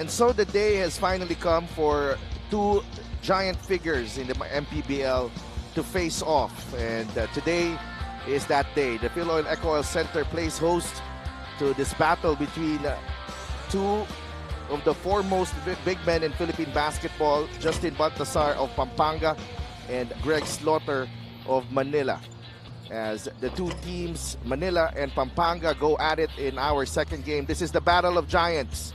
And so the day has finally come for two giant figures in the MPBL to face off. And today is that day. The Philoil Eco Oil Center plays host to this battle between two of the foremost big men in Philippine basketball, Justin Baltasar of Pampanga and Greg Slaughter of Manila. As the two teams, Manila and Pampanga, go at it in our second game. This is the Battle of Giants.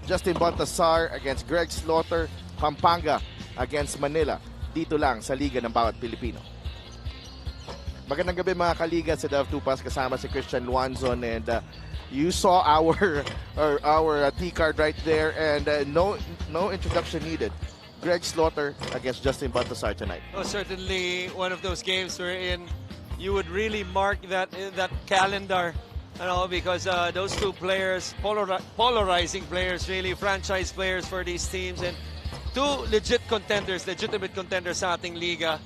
Justin Baltasar against Greg Slaughter, Pampanga against Manila. Dito lang sa Liga ng Bawat Pilipino. Magandang gabi mga kaliga, sa Dav Tupas, kasama si Christian Luanzon, and you saw our T-card right there, and no introduction needed. Greg Slaughter against Justin Baltasar tonight. Oh, certainly one of those games wherein you would really mark that calendar, because those two players, polarizing players, really franchise players for these teams, and two legitimate contenders sa ating liga,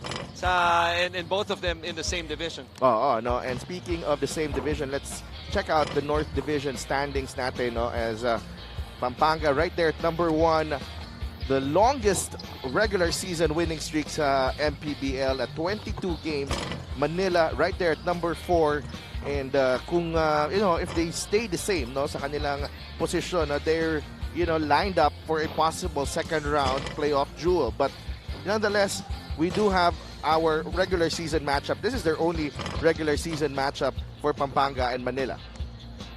and both of them in the same division. No. And speaking of the same division, let's check out the North Division standings natin, as Pampanga right there at number 1. The longest regular season winning streak sa MPBL at 22 games. Manila right there at number 4. And kung if they stay the same sa kanilang position, they're lined up for a possible second round playoff duel. But nonetheless, we do have our regular season matchup. This is their only regular season matchup for Pampanga and Manila.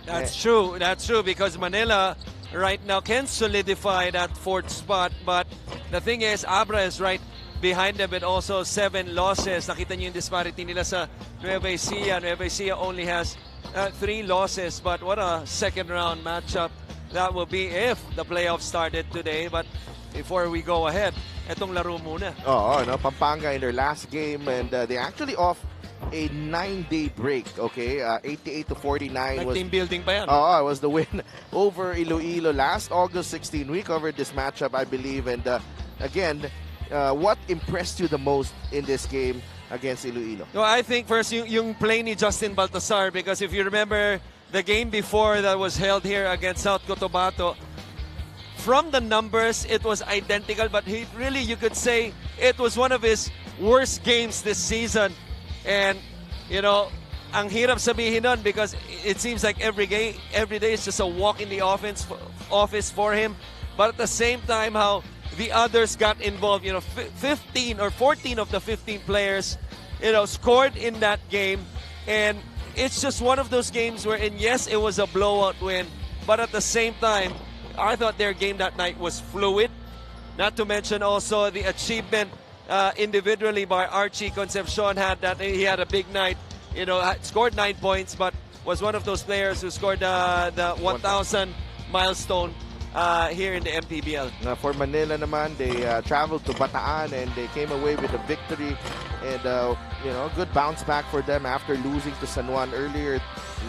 That's true because Manila right now can solidify that 4th spot, but the thing is, Abra is right behind them with also 7 losses. Nakita niyo yung disparity nila sa Nueva Ecija. Nueva Ecija only has 3 losses, but what a second round matchup that will be if the playoffs started today. But before we go ahead, etong laro muna. Pampanga in their last game, and they actually off a 9-day break, 88-49 like was team building pa yan. Was the win over Iloilo last August 16. We covered this matchup, I believe, and again, what impressed you the most in this game against Iloilo? No, I think first yung play ni Justin Baltasar, because if you remember the game before that was held here against South Cotabato, from the numbers it was identical, but you could say it was one of his worst games this season. And ang hirap sabihin nun because it seems like every day is just a walk in the office for him. But at the same time, how the others got involved. 15 or 14 of the 15 players, scored in that game. And it's just one of those games wherein, yes, it was a blowout win, but at the same time, I thought their game that night was fluid. Not to mention also the achievement individually by Archie Concepcion. He had a big night, scored 9 points, but was one of those players who scored the 1,000 milestone here in the MPBL. For Manila naman, they traveled to Bataan and they came away with a victory, and good bounce back for them after losing to San Juan earlier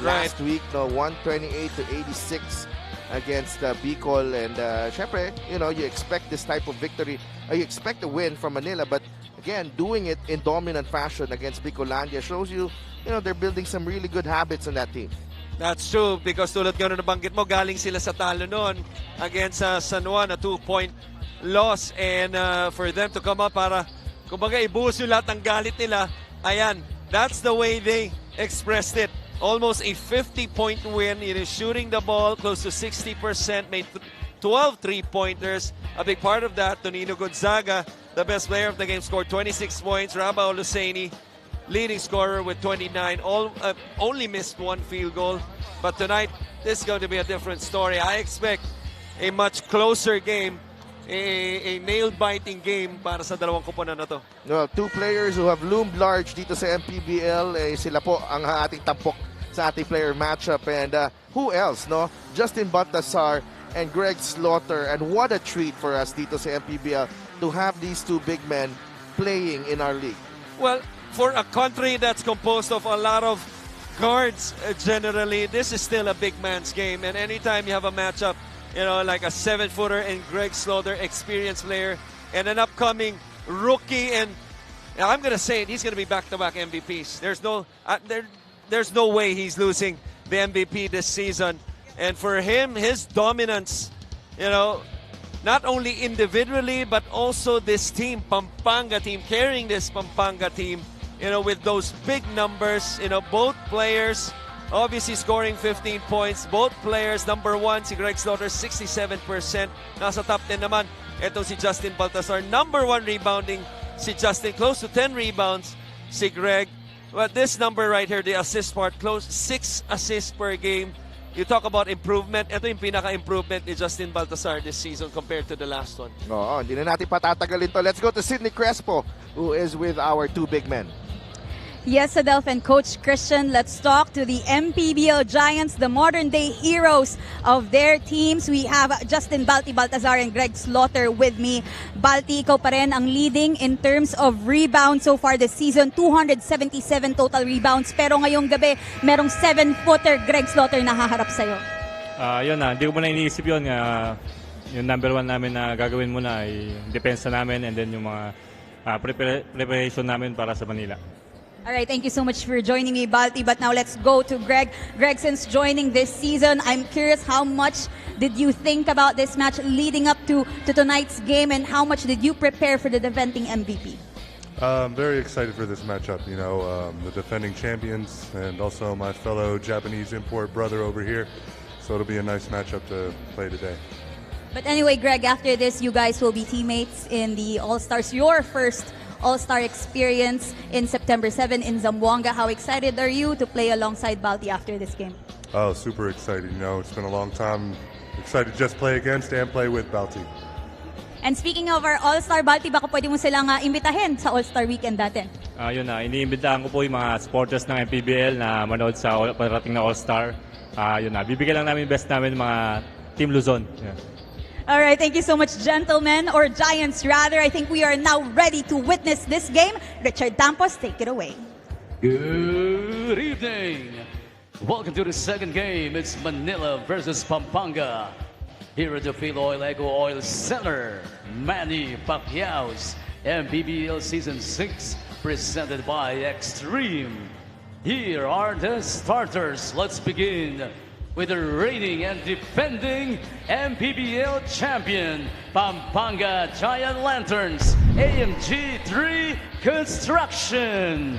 last week. 128-86 against Bicol, and syempre, you expect this type of victory. You expect a win from Manila, but again, doing it in dominant fashion against Bicolandia shows you, they're building some really good habits in that team. That's true, because tulad nga nabanggit mo, galing sila sa talo noon against San Juan, a 2-point loss, and for them to come up para, kumbaga, ibuhos yung lahat ng galit nila. Ayan, that's the way they expressed it. Almost a 50-point win. Shooting the ball close to 60%, made 12 3-pointers. A big part of that, Tonino Gonzaga, the best player of the game, scored 26 points. Raba Oluseni, leading scorer with 29, only missed 1 field goal. But tonight, this is going to be a different story. I expect a much closer game, a nail-biting game para sa dalawang koponan na to. Two players who have loomed large dito sa MPBL, sila po ang ating tampok sa ating player matchup. And who else, Justin Baltasar and Greg Slaughter. And what a treat for us dito sa MPBL to have these two big men playing in our league. Well, for a country that's composed of a lot of guards, generally, this is still a big man's game. And anytime you have a matchup, like a 7-footer and Greg Slaughter, experienced player, and an upcoming rookie, and I'm going to say it, he's going to be back-to-back MVPs. There's no way he's losing the MVP this season. And for him, his dominance, not only individually, but also this team, Pampanga team, carrying this Pampanga team, with those big numbers, both players obviously scoring 15 points. Both players, number 1, si Greg Slaughter, 67%. Nasa top 10 naman, itong si Justin Baltazar. Number 1 rebounding, si Justin, close to 10 rebounds, si Greg. But this number right here, the assist part, close, 6 assists per game. You talk about improvement. Ito yung pinaka-improvement ni Justin Baltazar this season compared to the last one. Oo, hindi na natin patatagalin to. Let's go to Sidney Crespo, who is with our 2 big men. Yes, Adelph and Coach Christian, let's talk to the MPBL Giants, the modern-day heroes of their teams. We have Justin Baltazar and Greg Slaughter with me. Balti, ikaw pa rin ang leading in terms of rebounds so far this season. 277 total rebounds. Pero ngayong gabi, merong 7-footer Greg Slaughter na haharap sa'yo. Yun na, hindi ko muna iniisip yun. Yung number 1 namin na gagawin muna ay depensa namin and then yung mga preparation namin para sa Manila. All right, thank you so much for joining me, Balti. But now let's go to Greg. Greg, since joining this season, I'm curious, how much did you think about this match leading up to tonight's game, and how much did you prepare for the defending MVP? I'm very excited for this matchup. The defending champions and also my fellow Japanese import brother over here. So it'll be a nice matchup to play today. But anyway, Greg, after this, you guys will be teammates in the All-Stars, your first All-Star experience in September 7 in Zamboanga. How excited are you to play alongside Balti after this game? Oh, super excited. It's been a long time. Excited to just play against and play with Balti. And speaking of our All-Star, Balti, baka pwede mo silang imbitahin sa All-Star weekend natin. Yun na, iniimbitahan ko po yung mga supporters ng MPBL na manood sa parating na All-Star. Yun na, bibigyan lang namin best namin mga Team Luzon. Yeah. All right, thank you so much, gentlemen, or Giants rather. I think we are now ready to witness this game. Richard Tampos, take it away. Good evening. Welcome to the second game. It's Manila versus Pampanga. Here at the Phil Oil Eco Oil Center, Manny Pacquiao's MPBL Season 6, presented by Extreme. Here are the starters. Let's begin with the reigning and defending MPBL champion, Pampanga Giant Lanterns, AMG 3 Construction.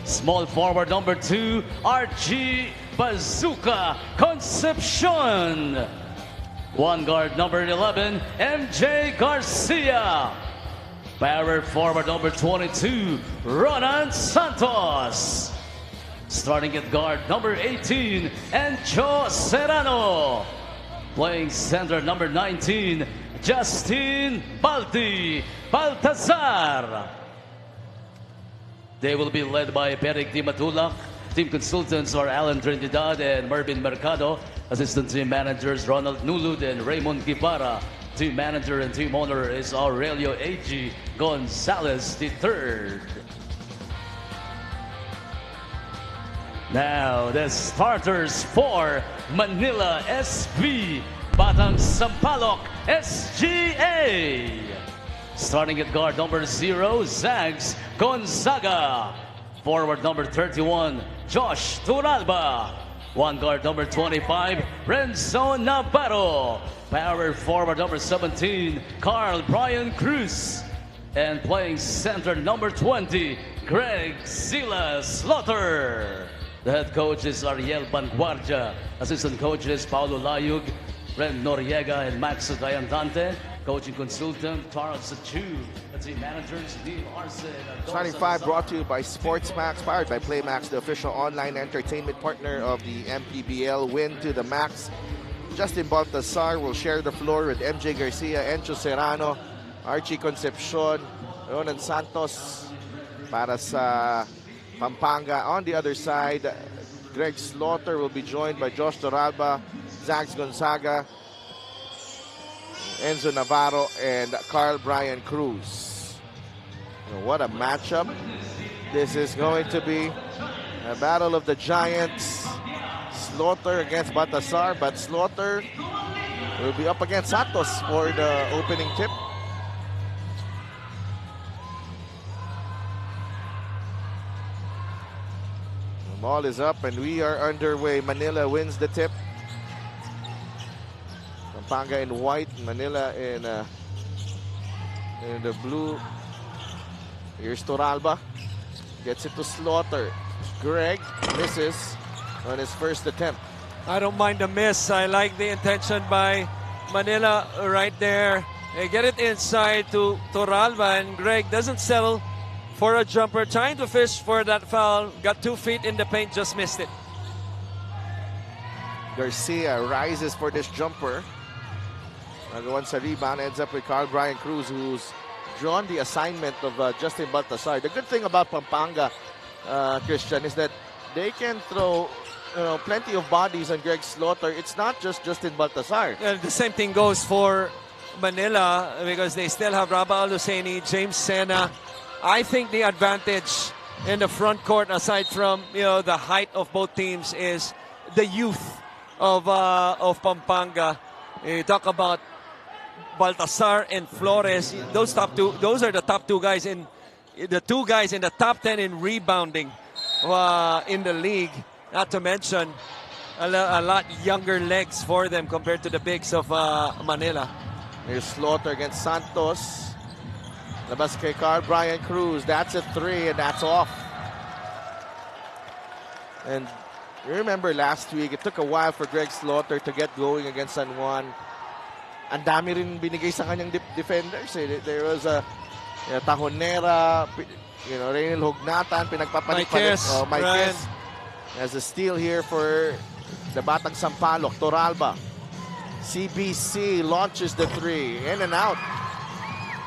Small forward number 2, RG Bazooka Concepcion. One guard number 11, MJ Garcia. Power forward number 22, Ronan Santos. Starting at guard number 18, Encho Serrano. Playing center number 19, Justin Baltazar. They will be led by Peric Di Matulak. Team consultants are Alan Trinidad and Mervin Mercado. Assistant team managers Ronald Nulud and Raymond Guevara. Team manager and team owner is Aurelio A.G. Gonzalez III. Now, the starters for Manila SB, Batang Sampaloc SGA. Starting at guard number 0, Zags Gonzaga. Forward number 31, Josh Turalba. One guard number 25, Renzo Navarro. Power forward number 17, Carl Brian Cruz. And playing center number 20, Greg Zila Slaughter. The head coach is Ariel Banguardia. Assistant coaches Paulo Layug, Ren Noriega, and Max Dayandante. Coaching consultant Charles Chu. The team managers Neil Arce. Starting 5 brought to you by SportsMax, powered by PlayMax, the official online entertainment partner of the MPBL. Win to the max. Justin Baltazar will share the floor with MJ Garcia, Encho Serrano, Archie Concepcion, Ronan Santos para sa Pampanga. On the other side, Greg Slaughter will be joined by Josh Toralba, Zags Gonzaga, Enzo Navarro, and Carl Brian Cruz. What a matchup. This is going to be a battle of the Giants. Slaughter against Baltazar, but Slaughter will be up against Santos for the opening tip. The ball is up and we are underway. Manila wins the tip. Pampanga in white, Manila in the blue. Here's Toralba. Gets it to Slaughter. Greg misses on his first attempt. I don't mind the miss. I like the intention by Manila right there. They get it inside to Toralba, and Greg doesn't settle for a jumper. Trying to fish for that foul. Got 2 feet in the paint, just missed it. Garcia rises for this jumper. Nagawan sa rebound, ends up with Carl Brian Cruz, who's drawn the assignment of Justin Baltasar. The good thing about Pampanga, Christian, is that they can throw plenty of bodies on Greg Slaughter. It's not just Justin Baltasar. The same thing goes for Manila because they still have Raba Aluseni, James Sena. I think the advantage in the front court, aside from the height of both teams, is the youth of Pampanga. You talk about Baltasar and Flores. Those are the top two guys in the top 10 in rebounding in the league. Not to mention a lot younger legs for them compared to the bigs of Manila. Here's Slaughter against Santos. Labas kay Carl Brian Cruz. That's a 3 and that's off. And you remember last week, it took a while for Greg Slaughter to get going against San Juan. Ang dami rin binigay sa kanyang defenders. There was a Tajonera, Reynel Hognatan, pinagpapalit-palit. Mike Kiss has a steal here for the Batang Sampaloc. Toralba. CBC launches the 3. In and out.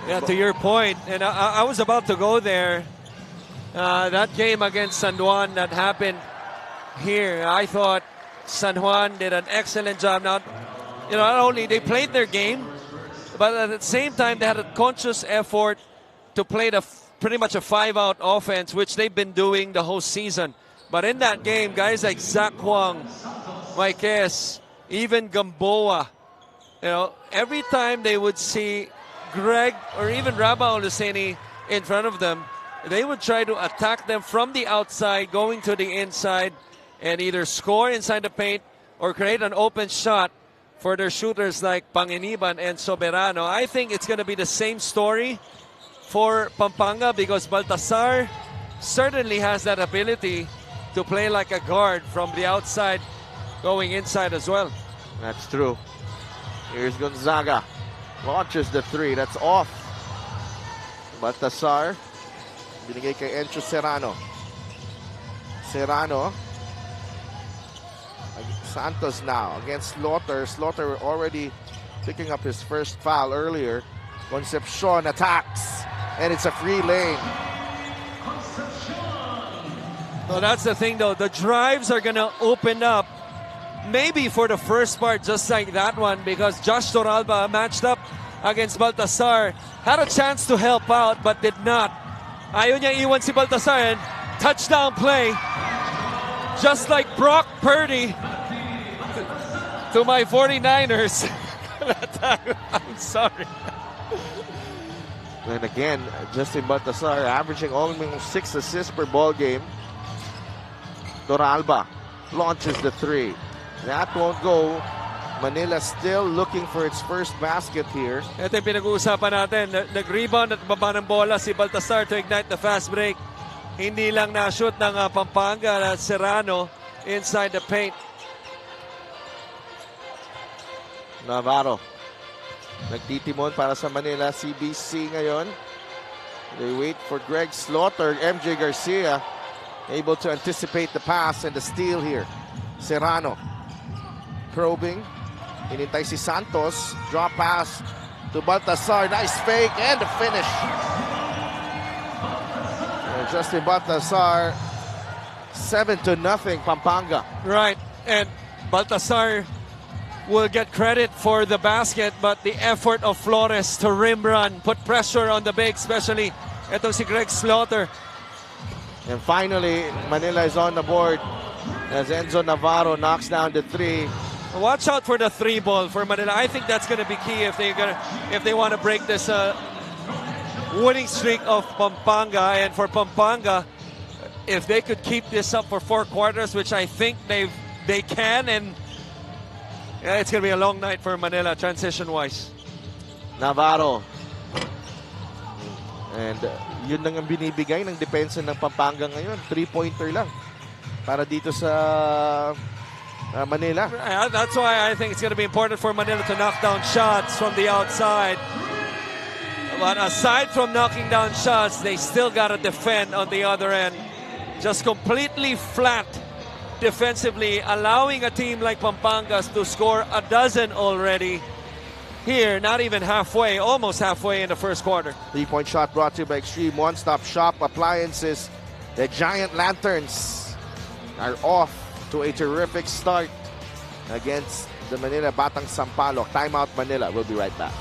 Yeah, to your point, and I was about to go there. That game against San Juan that happened here, I thought San Juan did an excellent job. Not only they played their game, but at the same time they had a conscious effort to play pretty much a 5-out offense, which they've been doing the whole season. But in that game, guys like Zach Huang, Maikes, even Gamboa, every time they would see Greg or even Raba Oluseni in front of them, they would try to attack them from the outside, going to the inside, and either score inside the paint or create an open shot for their shooters like Panginiban and Soberano. I think it's going to be the same story for Pampanga because Baltasar certainly has that ability to play like a guard from the outside, going inside as well. That's true. Here's Gonzaga. Launches the 3. That's off. Baltasar. Binigay kay Encho Serrano. Santos now against Slaughter. Slaughter already picking up his first foul earlier. Concepcion attacks. And it's a free lane. Well, that's the thing, though. The drives are going to open up. Maybe for the first part, just like that one, because Josh Toralba matched up against Baltasar. Had a chance to help out, but did not. Ayaw niya iwan si Baltasar, and touchdown play. Just like Brock Purdy to my 49ers. I'm sorry. And again, Justin Baltasar averaging almost 6 assists per ball game. Toralba launches the 3. That won't go. Manila still looking for its first basket here. Ito yung pinag-uusapan natin. Nag-rebound at baba ng bola si Baltasar to ignite the fast break. Hindi lang na-shoot ng Pampanga na Serrano inside the paint. Navarro. Nagtitimon para sa Manila. CBC ngayon. They wait for Greg Slaughter. MJ Garcia able to anticipate the pass and the steal here. Serrano. Probing. Inintay si Santos. Drop pass to Baltasar. Nice fake and the finish. And Justin Baltasar, 7-0 Pampanga. Right. And Baltasar will get credit for the basket, but the effort of Flores to rim run, put pressure on the big, especially ito si Greg Slaughter. And finally, Manila is on the board as Enzo Navarro knocks down the 3. Watch out for the 3 ball for Manila. I think that's going to be key if they want to break this winning streak of Pampanga. And for Pampanga, if they could keep this up for 4 quarters, which I think they can, and Yeah, it's going to be a long night for Manila, transition-wise. Navarro. And yun lang ang binibigay ng depensa ng Pampanga ngayon. 3-pointer lang para dito sa Manila. That's why I think it's going to be important for Manila to knock down shots from the outside. But aside from knocking down shots, they still got to defend on the other end. Just completely flat defensively, allowing a team like Pampanga's to score a dozen already. Here, not even halfway, almost halfway in the first quarter. 3-point shot brought to you by Extreme One-Stop Shop Appliances. The Giant Lanterns are off to a terrific start against the Manila Batang Sampaloc. Timeout Manila. We'll be right back.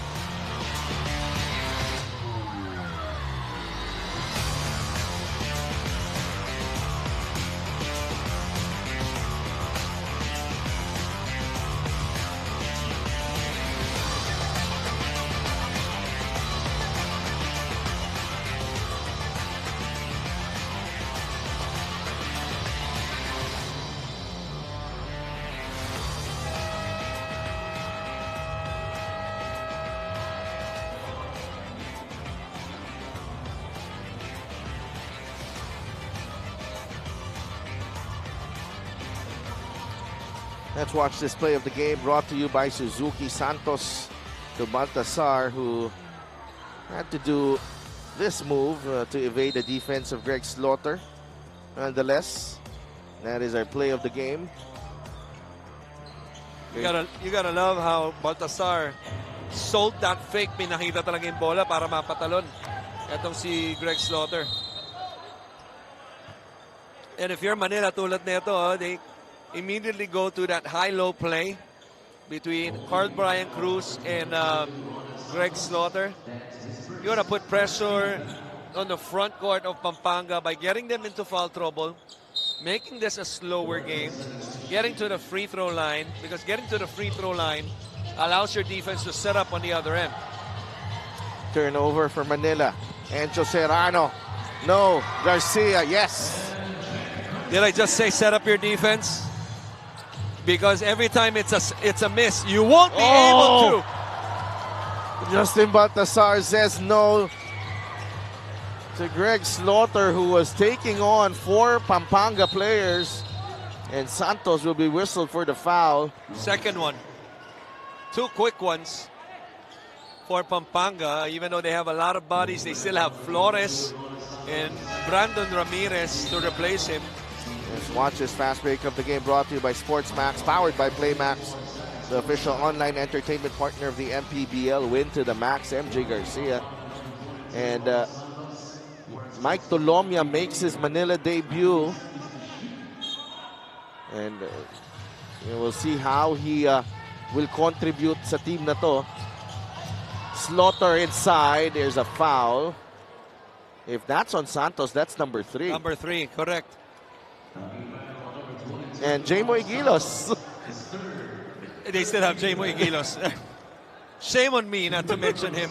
Let's watch this play of the game brought to you by Suzuki. Santos to Baltasar, who had to do this move to evade the defense of Greg Slaughter. Nonetheless, that is our play of the game. You gotta love how Baltasar sold that fake. Pinakita talaga yung bola para mapatalon. Itong si Greg Slaughter. And if you're Manila tulad nito, they immediately go to that high-low play between Carl Brian Cruz and Greg Slaughter. You want to put pressure on the front court of Pampanga by getting them into foul trouble, making this a slower game, getting to the free throw line, because getting to the free throw line allows your defense to set up on the other end. Turnover for Manila. Ancho Serrano. No. Garcia, yes. Did I just say set up your defense? Because every time it's a miss, you won't be able to. Justin Baltasar says no to Greg Slaughter, who was taking on 4 Pampanga players. And Santos will be whistled for the foul. Second one. 2 quick ones for Pampanga. Even though they have a lot of bodies, they still have Flores and Brandon Ramirez to replace him. Let's watch this fast break of the game brought to you by SportsMax, powered by PlayMax, the official online entertainment partner of the MPBL. Win to the max, MJ Garcia. And Mike Tolomia makes his Manila debut. And we'll see how he will contribute sa team na to. Slaughter inside, there's a foul. If that's on Santos, that's number 3. Number 3, correct. And Jaymo Igilos. They still have Jaymo Igilos. Shame on me not to mention him.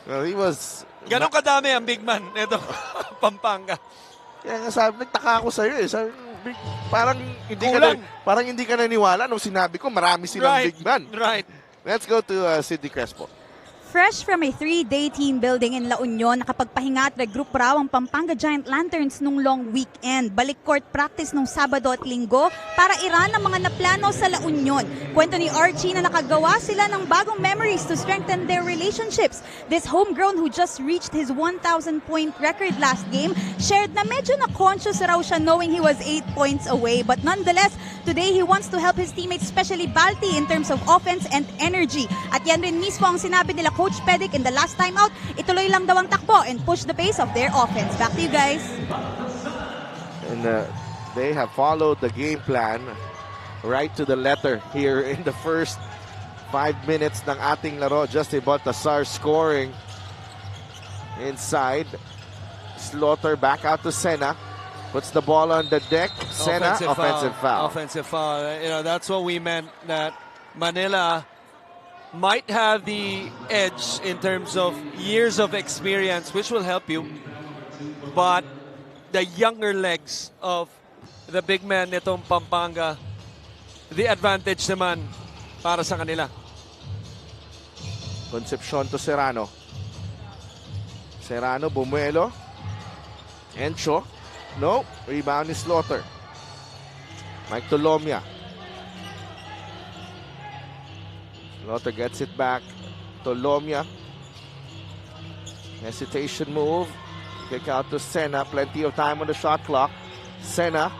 Well, he was... Ganon kadami ang big man nito Pampanga. Kaya nga sabi, nagtaka ako sa'yo eh. Sabi, parang hindi ka naniwala nung sinabi ko marami silang big man. Right. Let's go to Sidney Crespo. Fresh from a 3-day team building in La Union, nakapagpahinga at regroup raw ang Pampanga Giant Lanterns nung long weekend. Balik court practice nung Sabado at Linggo para iran ang mga naplano sa La Union. Kwento ni Archie na nakagawa sila ng bagong memories to strengthen their relationships. This homegrown who just reached his 1,000-point record last game shared na medyo na-conscious raw siya knowing he was 8 points away. But nonetheless, today he wants to help his teammates, especially Balti, in terms of offense and energy. At yan rin mismo ang sinabi nila Coach Pedic in the last time out, ituloy lang daw ang takbo and push the pace of their offense. Back to you guys. And they have followed the game plan right to the letter here in the first 5 minutes ng ating laro. Justin Baltasar scoring inside. Slaughter back out to Sena. Puts the ball on the deck. Sena, offensive foul. Offensive foul. You know, that's what we meant, that Manila might have the edge in terms of years of experience, which will help you. But the younger legs of the big man nitong Pampanga the advantage naman para sa kanila. Concepcion to Serrano. Serrano, Bumuelo. Encho. No. Rebound is Slaughter. Mike Tolomia. Slaughter gets it back. Tolomia. Hesitation move. Kick out to Senna. Plenty of time on the shot clock. Senna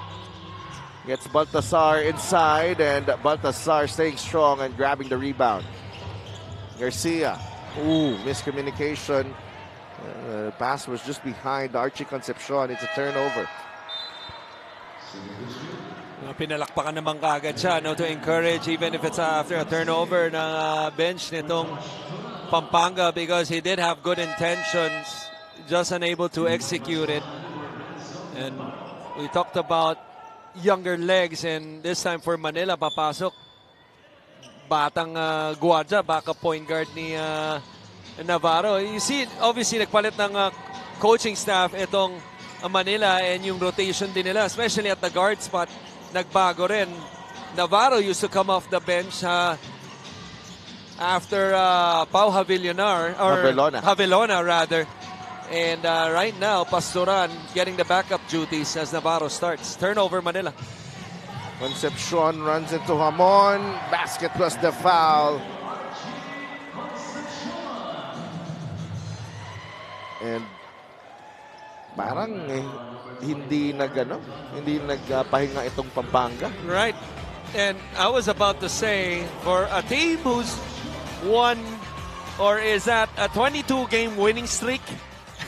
gets Baltasar inside, and Baltasar staying strong and grabbing the rebound. Garcia. Ooh, miscommunication. Pass was just behind Archie Concepcion. It's a turnover. Pinalakpakan naman kaagad siya, no, to encourage even if it's after a turnover ng bench nitong Pampanga, because he did have good intentions, just unable to execute it. And we talked about younger legs, and this time for Manila, papasok batang guardia, backup point guard ni Navarro. You see, obviously, nagpalit ng coaching staff itong Manila, and yung rotation din nila, especially at the guard spot, nagbago rin. Navarro used to come off the bench after Pau Havilonar, or Havilona rather. And right now, Pastoran getting the backup duties as Navarro starts. Turnover, Manila. Concepcion runs into Hamon. Basket plus the foul. And parang hindi nagpahinga itong Pampanga. Right. And I was about to say, for a team who's won or is at a 22-game winning streak,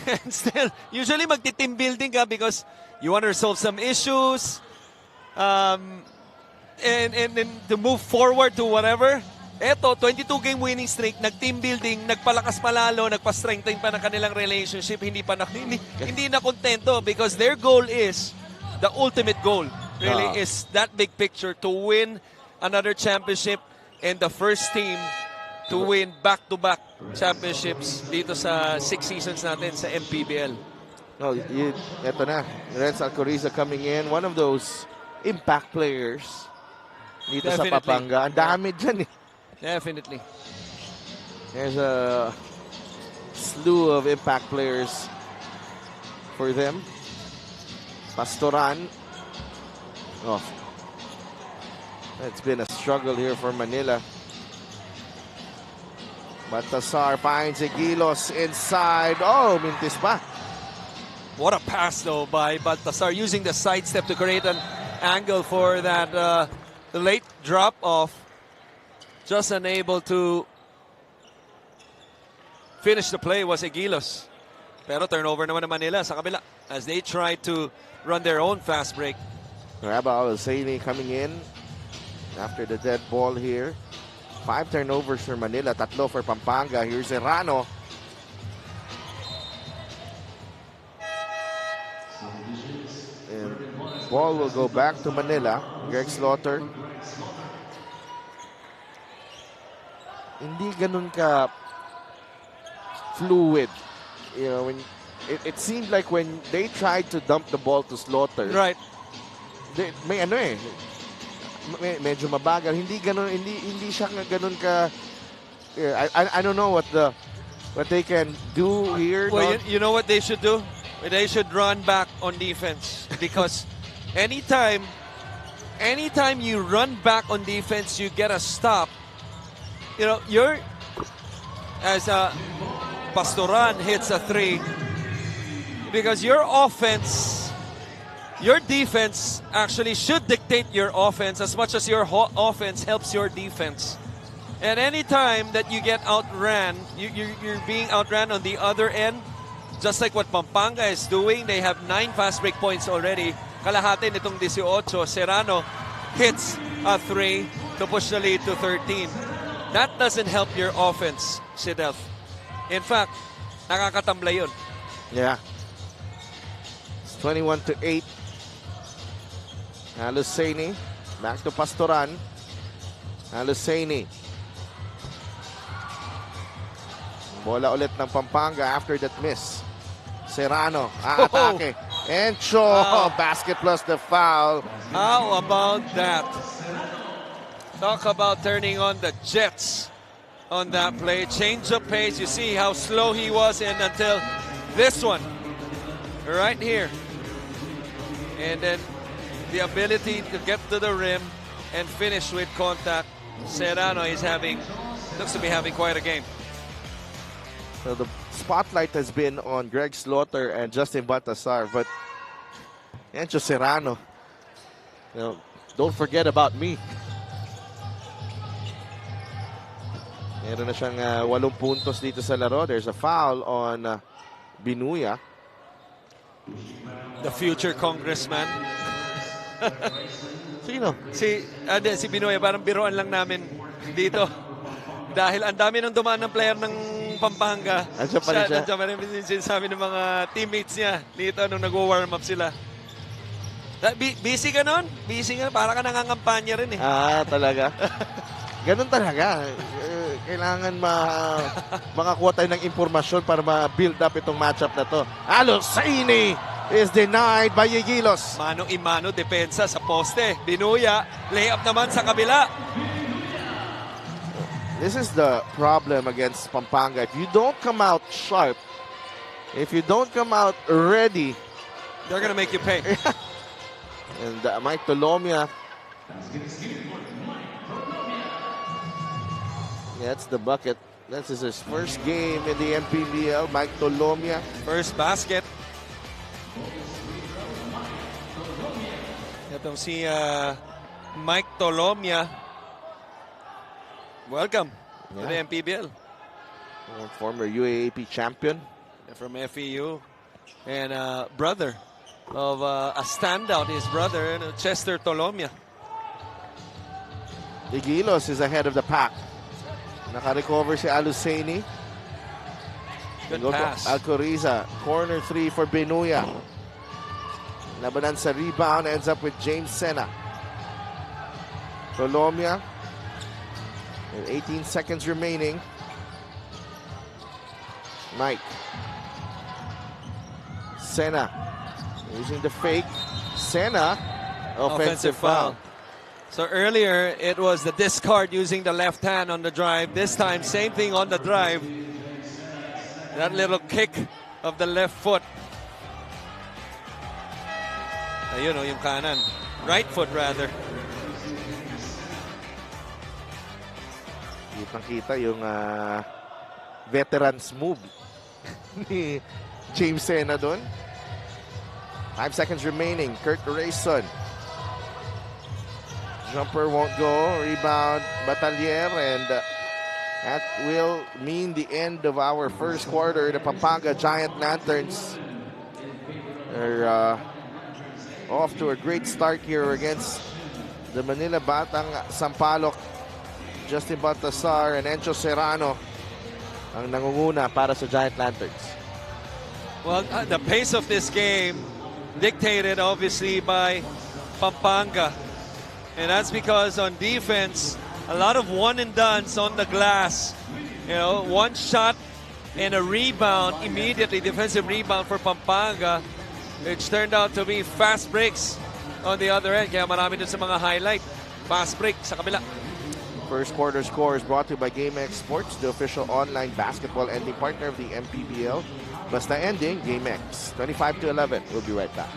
and still, usually magti-team building ka because you want to resolve some issues, and to move forward to whatever. Eto, 22-game winning streak, nag-team building, nagpalakas palalo, nagpa-strengthen pa ng kanilang relationship, hindi na kontento, because their goal is, the ultimate goal, really, is that big picture, to win another championship, and the first team to win back-to-back championships dito sa 6 seasons natin sa MPBL. No, eto na, Renz Alcoriza coming in, one of those impact players dito sa Pampanga. Ang dami dyan eh. Definitely. There's a slew of impact players for them. Pastoran. Oh, it's been a struggle here for Manila. Baltasar finds Aguilos inside. Oh, mintis pa. What a pass though by Baltasar, using the sidestep to create an angle for that late drop off. Just unable to finish the play was Aguilos. Pero turnover naman ng Manila sa kabila as they try to run their own fast break. Rabah Al-Zaini coming in after the dead ball here. 5 turnovers for Manila, 3 for Pampanga. Here's Serrano. And ball will go back to Manila. Greg Slaughter. Hindi ganun ka fluid. You know, when it seemed like when they tried to dump the ball to Slaughter. Right. May ano eh. Medyo mabagal. Hindi ganun, hindi siya ganun ka. I don't know what they can do here. Well, you know what they should do? They should run back on defense, because anytime you run back on defense, you get a stop. You know, as Pastoran hits a 3, because your defense actually should dictate your offense as much as your offense helps your defense. And anytime that you get outran, you're being outran on the other end, just like what Pampanga is doing. They have 9 fast break points already. Kalahati nitong 18. Serrano hits a 3 to push the lead to 13. That doesn't help your offense, Sidelf. In fact, nakakatambla yun. Yeah. It's 21-8. Al-Zaini. Back to Pastoran. Al-Zaini. Bola ulit ng Pampanga after that miss. Serrano. Atake. Encho. Basket plus the foul. How about that? Talk about turning on the jets on that play. Change of pace. You see how slow he was and until this one. Right here. And then the ability to get to the rim and finish with contact. Serrano is looks to be having quite a game. So the spotlight has been on Greg Slaughter and Justin Baltasar, but Encho Serrano, don't forget about me. Meron na siyang 8 puntos dito sa laro. There's a foul on Binuya. The future congressman. Sino? Si Binoy, parang biruan lang namin dito. Dahil ang dami ng dumaan ng player ng Pampanga. Andiyan pa rin siya. Nandiyan pa rin sinasabi ng mga teammates niya dito nung nag-warm up sila. Busy ka nun? Busy ka? Para ka nangangampanya rin eh. Talaga? Ganun talaga. Kailangan makakuha tayo ng impormasyon para ma-build up itong matchup na to. Alosini is denied by Yegilos. Mano-imano, depensa sa poste. Binuya, layup naman sa kabila. This is the problem against Pampanga. If you don't come out sharp, if you don't come out ready, they're gonna make you pay. And Mike Tolomia, that's the bucket. This is his first game in the MPBL. Mike Tolomia. First basket. Itong si Mike Tolomia. Welcome to the MPBL. Former UAAP champion. From FEU. And brother of a standout, his brother, Chester Tolomia. Yegilos is ahead of the pack. Naka-recover si Aluseni. Good pass. Alcoriza. Corner 3 for Binuya. Labanan sa rebound. Ends up with James Sena. Tolomia. And 18 seconds remaining. Mike. Sena. Using the fake. Sena. Offensive foul. So earlier, it was the discard using the left hand on the drive. This time, same thing on the drive. That little kick of the left foot. Ayun o, yung kanan. Right foot, rather. Kitang-kita yung veterans move ni James Sena doon. 5 seconds remaining. Kurt Rayson. Jumper won't go. Rebound, Batalier. And that will mean the end of our first quarter. The Pampanga Giant Lanterns are off to a great start here against the Manila Batang Sampaloc. Justin Baltasar and Encho Serrano ang nangunguna para sa Giant Lanterns. Well, the pace of this game dictated obviously by Pampanga. And that's because on defense, a lot of one and dones on the glass. You know, one shot and a rebound immediately, defensive rebound for Pampanga, which turned out to be fast breaks on the other end. Kaya marami dun sa mga highlight. Fast break sa kabila. First quarter score is brought to you by GameX Sports, the official online basketball ending partner of the MPBL. Basta ending, GameX. 25-11. We'll be right back.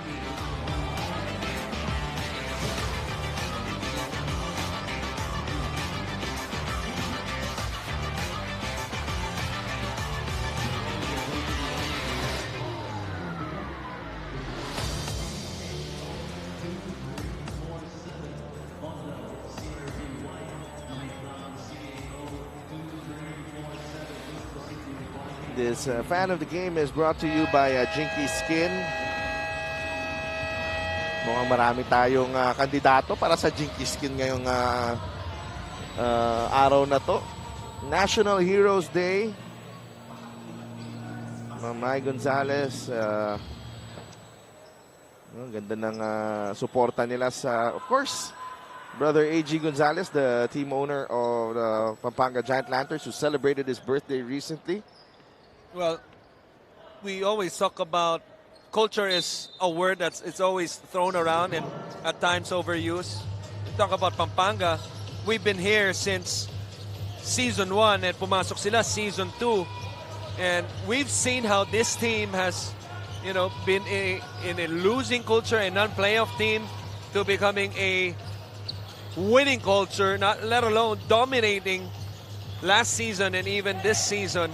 This fan of the game is brought to you by Jinky Skin. Mukhang marami tayong kandidato para sa Jinky Skin ngayong araw na to. National Heroes Day. Mamay Gonzalez. Ganda ng suporta nila sa, of course, Brother A.G. Gonzalez, the team owner of the Pampanga Giant Lanterns, who celebrated his birthday recently. Well, we always talk about culture is a word it's always thrown around and at times overused. We talk about Pampanga. we've been here since Season 1 and pumasok sila Season 2. And we've seen how this team has, been in a losing culture, a non-playoff team, to becoming a winning culture, not let alone dominating last season and even this season.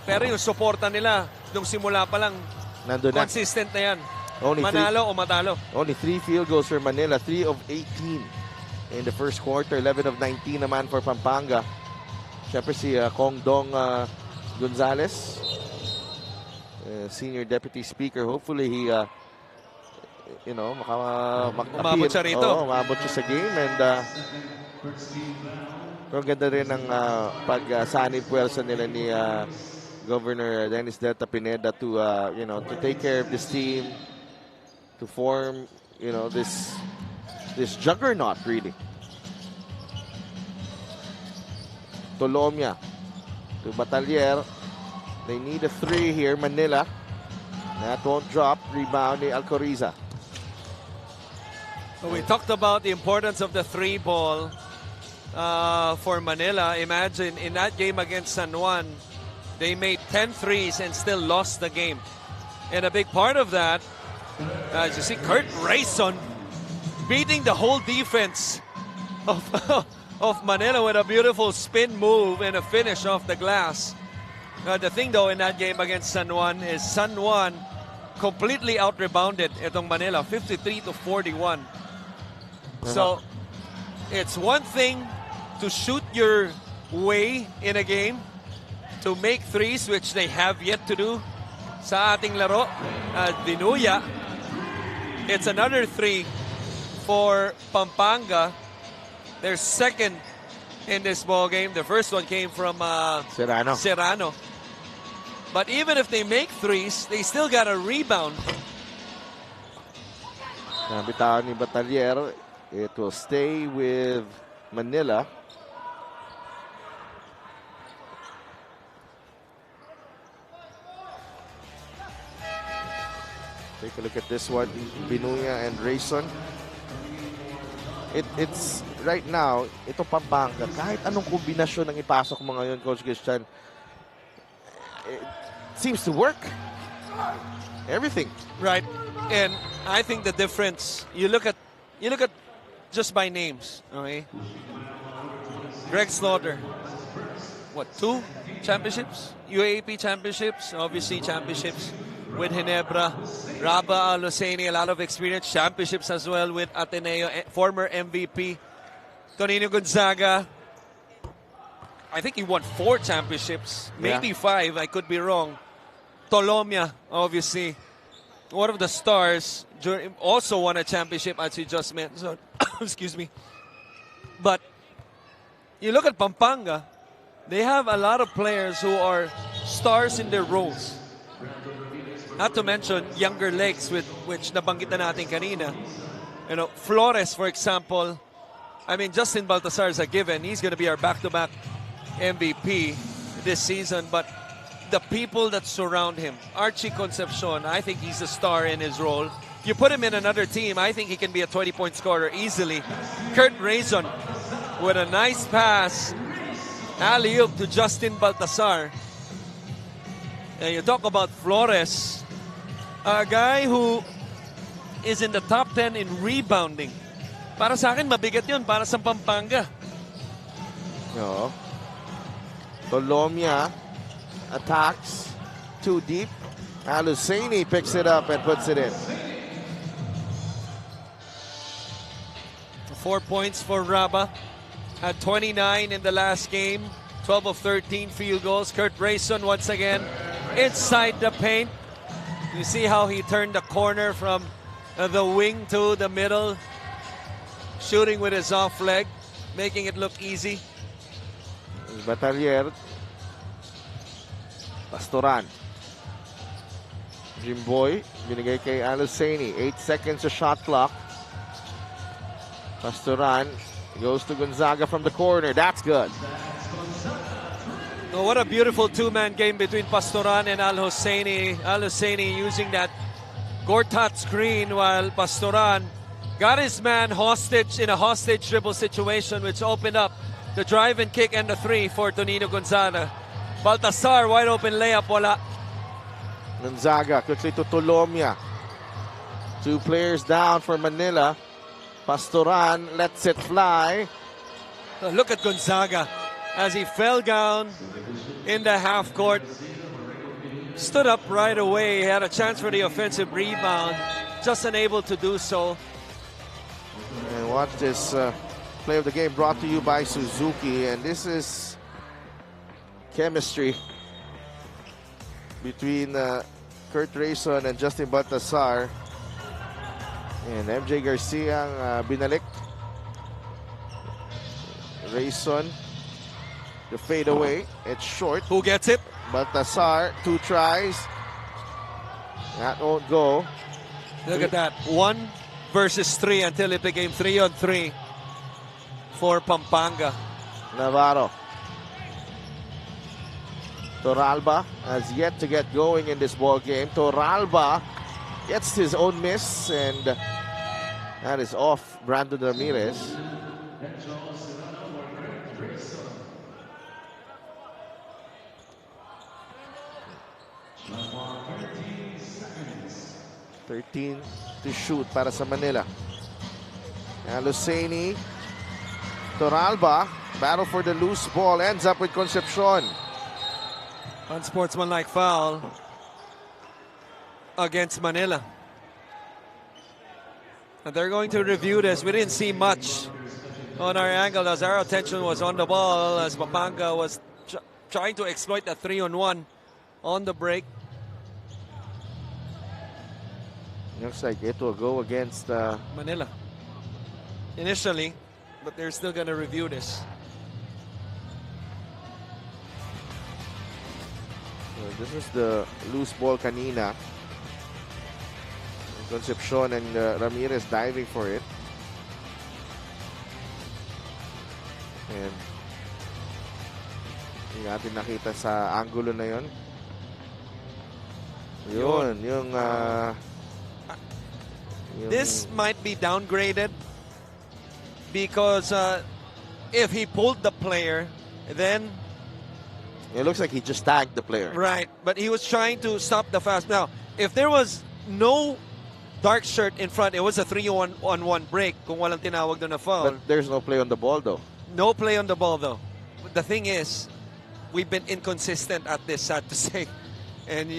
Pero yung suporta nila nung simula pa lang, Nandun na. consistent na yan. Only Manalo o matalo. Only 3 field goals for Manila, 3 of 18 in the first quarter, 11 of 19 naman for Pampanga. Siyempre si Kongdong Gonzalez, Senior Deputy Speaker. Hopefully he, Umabot siya rito. Umabot siya sa game. And pero ganda rin ang pag-sanib puwersa nila ni Governor Dennis Delta Pineda to take care of this team, to form, this juggernaut really. Tolomia to Batalier. They need a 3 here, Manila. That won't drop. Rebound ni Alcoriza. So we talked about the importance of the 3 ball for Manila. Imagine in that game against San Juan, they made 10 threes and still lost the game. And a big part of that, as you see, Kurt Rayson beating the whole defense of Manila with a beautiful spin move and a finish off the glass. The thing though in that game against San Juan is San Juan completely out-rebounded itong Manila, 53-41. So it's one thing to shoot your way in a game, to make threes, which they have yet to do sa ating laro at Vinuya. It's another 3 for Pampanga. They're second in this ball game. The first one came from Serrano. But even if they make threes, they still got a rebound. Nabitawan ni Batalier. It will stay with Manila. Take a look at this one. Binuya and Rayson. It's right now, ito Pampanga, kahit anong kombinasyon ng ipasok mo ngayon, Coach Christian, it seems to work. Everything. Right. And I think the difference, you look at just by names, okay? Greg Slaughter, what, 2 championships? UAAP championships, obviously championships with Ginebra. Raba Aloseni, a lot of experience, championships as well with Ateneo, former MVP. Tonino Gonzaga, I think he won 4 championships, maybe 5, I could be wrong. Tolomia, obviously, one of the stars, also won a championship, as you just mentioned. Excuse me. But you look at Pampanga, they have a lot of players who are stars in their roles. Not to mention younger legs, with which nabanggit na natin kanina. Flores, for example. I mean, Justin Baltasar is a given. He's going to be our back-to-back MVP this season. But the people that surround him, Archie Concepcion, I think he's a star in his role. You put him in another team, I think he can be a 20-point scorer easily. Kurt Rayson with a nice pass. Alley-oop to Justin Baltasar. And you talk about Flores, a guy who is in the top 10 in rebounding. Para sa akin, mabigat yun para sa Pampanga. No. Tolomia attacks too deep. Aluseni picks it up and puts it in. 4 points for Raba. Had 29 in the last game. 12 of 13 field goals. Kurt Rayson once again inside the paint. You see how he turned the corner from the wing to the middle. Shooting with his off leg, making it look easy. Batalier. Pastoran. Jimboy, binigay kay Aluseni. 8 seconds a shot clock. Pastoran goes to Gonzaga from the corner. That's good. Oh, what a beautiful two-man game between Pastoran and Al Hosseini. Al Hosseini using that Gortat screen while Pastoran got his man hostage in a hostage dribble situation, which opened up the drive and kick and the three for Tonino Gonzaga. Baltasar, wide open layup, wala. Gonzaga quickly to Tolomia. 2 players down for Manila. Pastoran lets it fly. Look at Gonzaga as he fell down in the half court. Stood up right away. He had a chance for the offensive rebound. Just unable to do so. And watch this play of the game brought to you by Suzuki. And this is chemistry between Kurt Rayson and Justin Baltasar. And MJ Garcia binalik. Rayson, the fade away. It's short. Who gets it? Baltasar, 2 tries. That won't go. Look at that. 1 versus 3 until it became 3-on-3 for Pampanga. Navarro. Torralba has yet to get going in this ball game. Torralba gets his own miss, and that is off Brandon Ramirez. .13 to shoot para sa Manila. And Luceni, Torralba, battle for the loose ball, ends up with Concepcion. Unsportsmanlike foul against Manila. And they're going to review this. We didn't see much on our angle as our attention was on the ball as Pampanga was trying to exploit the 3-on-1 on the break. Looks like it will go against Manila initially, but they're still going to review this. this is the loose ball kanina. Concepcion and Ramirez diving for it. And hindi natin nakita sa angulo na yon. Yung This might be downgraded because if he pulled the player, then it looks like he just tagged the player. right, but he was trying to stop the fast. Now, if there was no dark shirt in front, it was a 3-on-1 break kung walang tinawag doon na foul. But there's no play on the ball though. No play on the ball though. But the thing is, we've been inconsistent at this, sad to say. And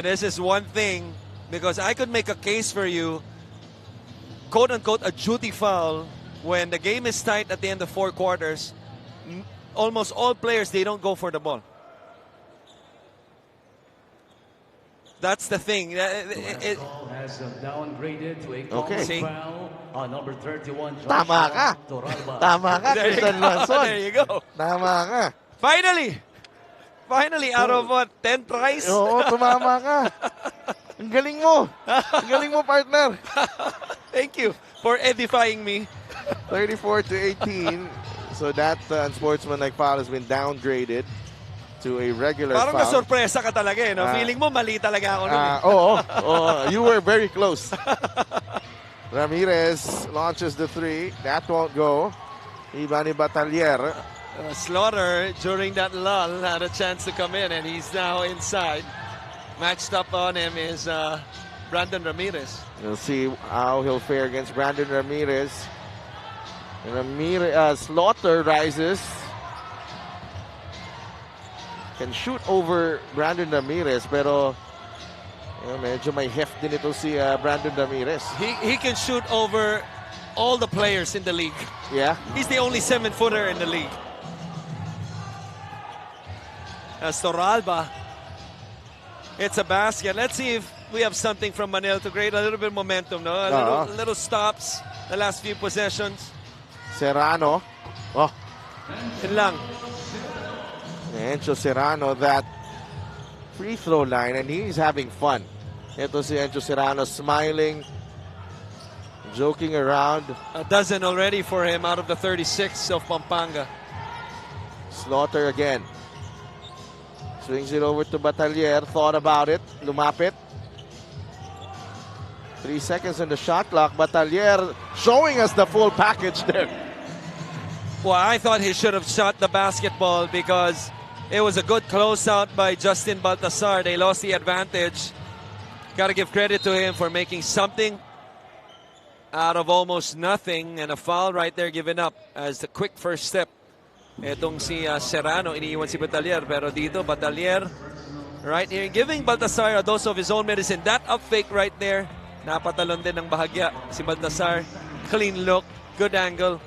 this is one thing, because I could make a case for you, quote-unquote, a duty foul when the game is tight at the end of 4 quarters. Almost all players, they don't go for the ball. That's the thing. Has downgraded to a Okay. foul on number 31. Tama ka. Torralba. Tama ka, There you Tristan go. Lanson. There you go. Tama ka. Finally, out of what, 10 tries? Oo, tumama ka. Ang galing mo. Ang galing mo, partner. Thank you for edifying me. 34-18. So that unsportsmanlike foul has been downgraded to a regular Parang foul. na-sorpresa ka talaga eh. No? Feeling mo mali talaga ako nun. Oo, you were very close. Ramirez launches the 3. That won't go. Ivani Batalier. Slaughter, during that lull, had a chance to come in, and he's now inside. Matched up on him is Brandon Ramirez. We'll see how he'll fare against Brandon Ramirez. Slaughter rises. Can shoot over Brandon Ramirez, pero medyo may heft din ito si Brandon Ramirez. He can shoot over all the players in the league. Yeah? He's the only 7-footer in the league. As Torralba, it's a basket. Let's see if we have something from Manila to create a little bit of momentum. No? A little stops the last few possessions. Serrano. Oh, Yun lang. Encho Serrano, that free throw line, and he's having fun. Ito si Encho Serrano smiling, joking around. A dozen already for him out of the 36 of Pampanga. Slaughter again. Swings it over to Batalier. Thought about it. Lumapit. 3 seconds on the shot clock. Batalier showing us the full package there. Well, I thought he should have shot the basketball because it was a good closeout by Justin Baltasar. They lost the advantage. Got to give credit to him for making something out of almost nothing, and a foul right there given up as the quick first step. Etong si Serrano, iniiwan si Batalier, pero dito Batalier right here giving Baltasar a dose of his own medicine. That up fake right there, napatalon din ng bahagya si Baltasar. Clean look, good angle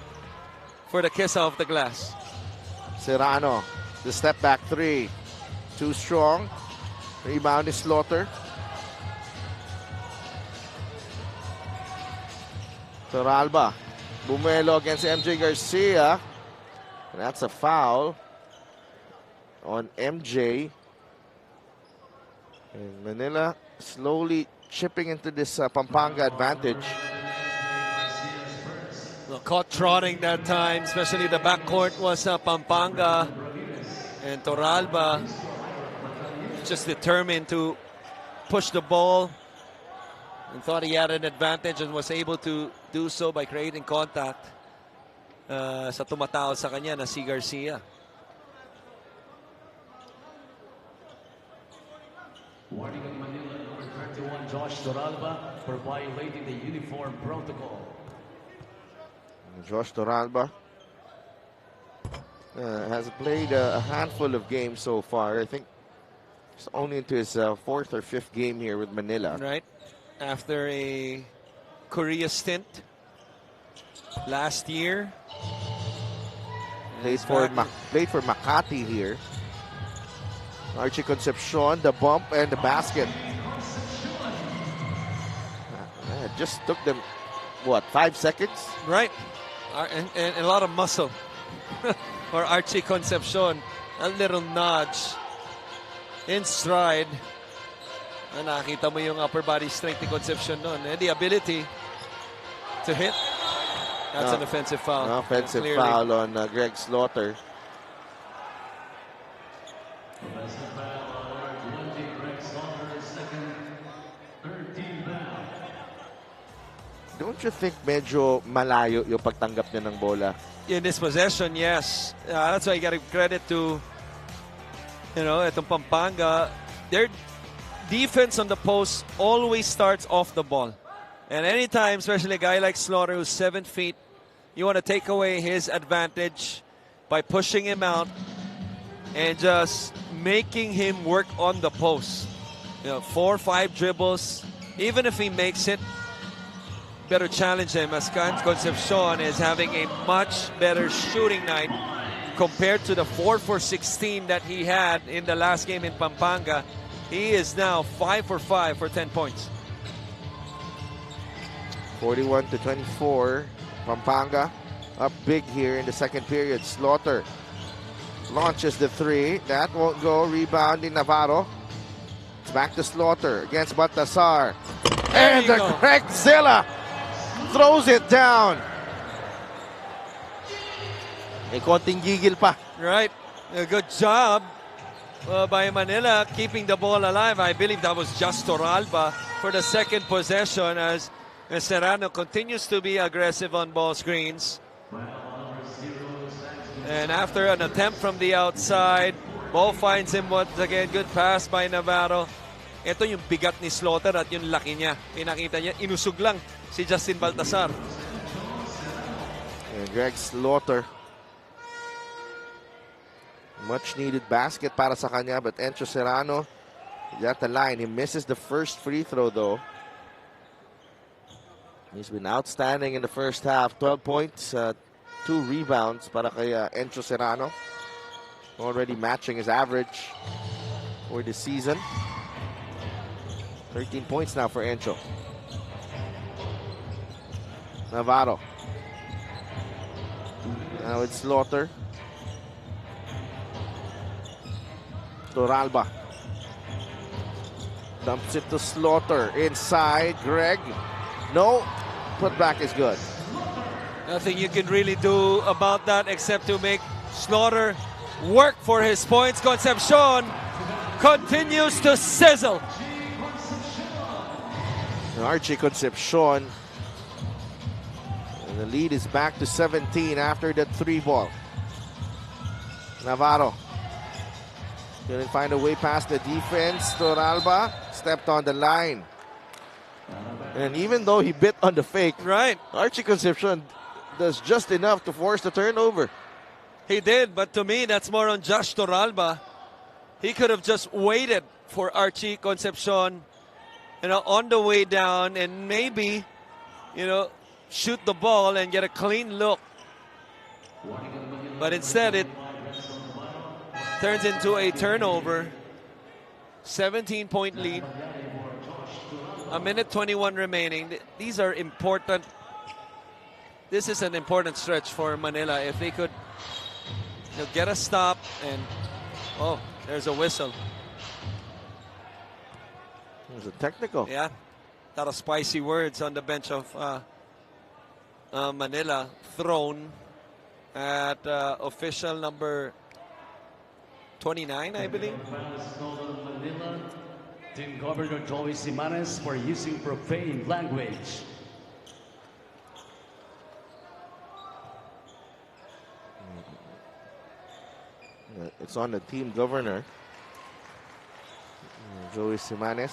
for the kiss off the glass. Serrano, the step back three. Too strong. Rebound is Slaughter. Toralba. Bumelo against MJ Garcia. And that's a foul on MJ. And Manila slowly chipping into this Pampanga advantage. Well, caught trotting that time, especially the backcourt was Pampanga and Toralba. Just determined to push the ball and thought he had an advantage and was able to do so by creating contact sa tumatao sa kanya na si Garcia. Warning of Manila, number 31, Josh Toralba, for violating the uniform protocol. Josh Toralba has played a handful of games so far. I think he's only into his fourth or fifth game here with Manila. Right. After a Korea stint last year. Played for Makati here. Archie Concepcion, the bump and the basket. It just took them, what, 5 seconds? Right. And a lot of muscle for Archie Concepcion. A little nudge in stride. Nakita mo yung upper body strength ni Concepcion noon. And the ability to hit. That's an offensive foul. An offensive foul on Greg Slaughter. Don't you think medyo malayo yung pagtanggap niya ng bola? In this possession, yes. That's why you got to credit to, itong Pampanga. Their defense on the post always starts off the ball. And anytime, especially a guy like Slaughter who's 7 feet, you want to take away his advantage by pushing him out and just making him work on the post. 4 or 5 dribbles. Even if he makes it, better challenge him, as Concepcion is having a much better shooting night compared to the 4 for 16 that he had in the last game in Pampanga. He is now 5 for 5 for 10 points. 41-24. Pampanga up big here in the second period. Slaughter launches the three. That won't go. Rebounding Navarro. It's back to Slaughter against Baltasar. And the Greg Zilla throws it down. May konting gigil pa. Right. A good job by Manila keeping the ball alive. I believe that was just Toralba for the second possession as Serrano continues to be aggressive on ball screens. And after an attempt from the outside, ball finds him once again. Good pass by Navarro. Ito yung bigat ni Slaughter at yung laki niya. Pinakita niya, inusog lang si Justin Baltasar. And Greg Slaughter. Much needed basket para sa kanya, but Encho Serrano got the line. He misses the first free throw though. He's been outstanding in the first half. 12 points, 2 rebounds para kay Encho Serrano. Already matching his average for the season. 13 points now for Encho. Navarro. Now it's Slaughter. Toralba. Dumps it to Slaughter. Inside, Greg. No. Putback is good. Nothing you can really do about that except to make Slaughter work for his points. Concepcion continues to sizzle. Archie Concepcion. And the lead is back to 17 after that 3 ball. Navarro couldn't find a way past the defense. Toralba stepped on the line. And even though he bit on the fake, Right. Archie Concepcion does just enough to force the turnover. He did, but to me, that's more on Josh Toralba. He could have just waited for Archie Concepcion, on the way down and maybe, shoot the ball and get a clean look. But instead, it turns into a turnover. 17-point lead. A minute 21 remaining. These are important. This is an important stretch for Manila. If they could get a stop and, there's a whistle. There's a technical. Yeah, a lot of spicy words on the bench of Manila thrown at official number 29, I believe. Manila, Team Governor Joey Simanes for using profane language. It's on the team governor, Joey Simanes.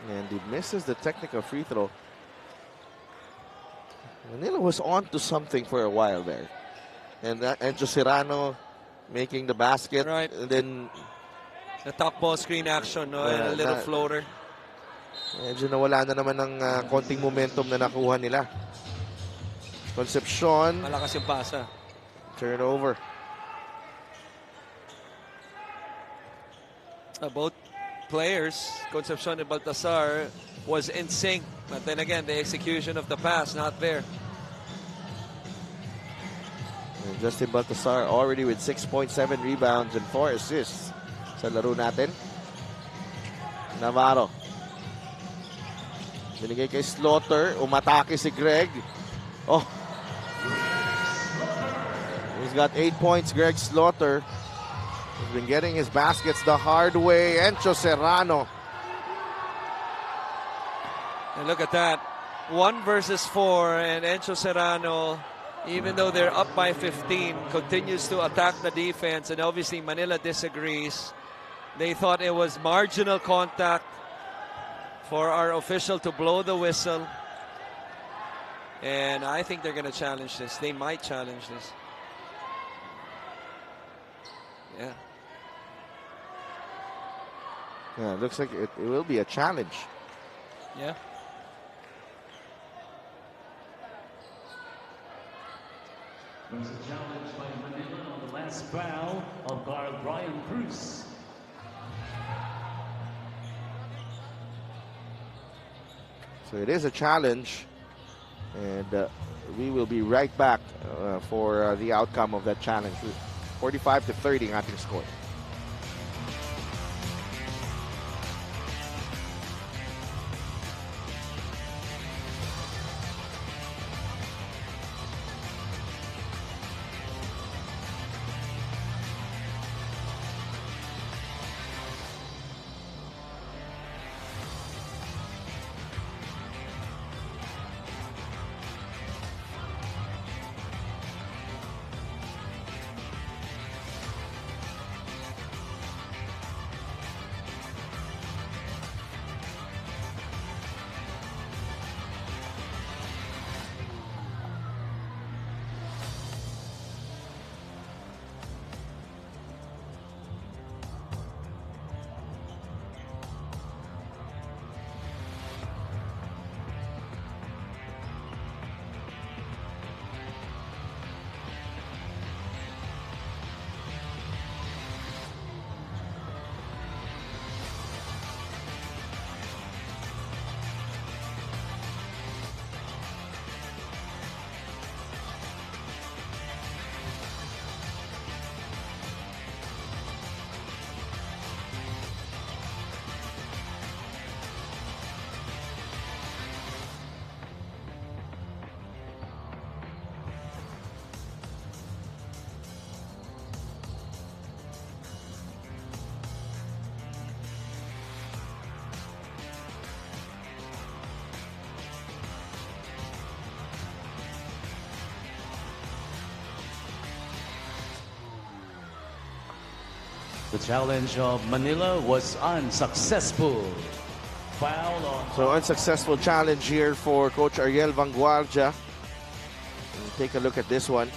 And he misses the technical free throw. Manila was on to something for a while there. And Serrano making the basket. Right. And then The top ball screen action, and a little floater. medyo nawala na naman ng konting momentum na nakuha nila. Concepcion, Malakas yung pasa. turnover. Both players, Concepcion and Baltasar, was in sync. But then again, the execution of the pass, not there. And Justin Baltasar already with 6.7 rebounds and 4 assists sa laro natin. Navarro. Binigay kay Slaughter. Umatake si Greg. Oh. He's got 8 points, Greg Slaughter. He's been getting his baskets the hard way. Encho Serrano. And look at that. 1 versus 4, and Encho Serrano, even though they're up by 15, continues to attack the defense. And obviously Manila disagrees. They thought it was marginal contact for our official to blow the whistle. And I think they're going to challenge this. They might challenge this. Yeah. Yeah, it looks like it will be a challenge. Yeah. There's a challenge by Manila on the last foul of guard Brian Cruz. So it is a challenge, and we will be right back for the outcome of that challenge. 45-30 ang ating score. The challenge of Manila was unsuccessful. Foul on So unsuccessful challenge here for Coach Ariel Vanguardia. Take a look at this one.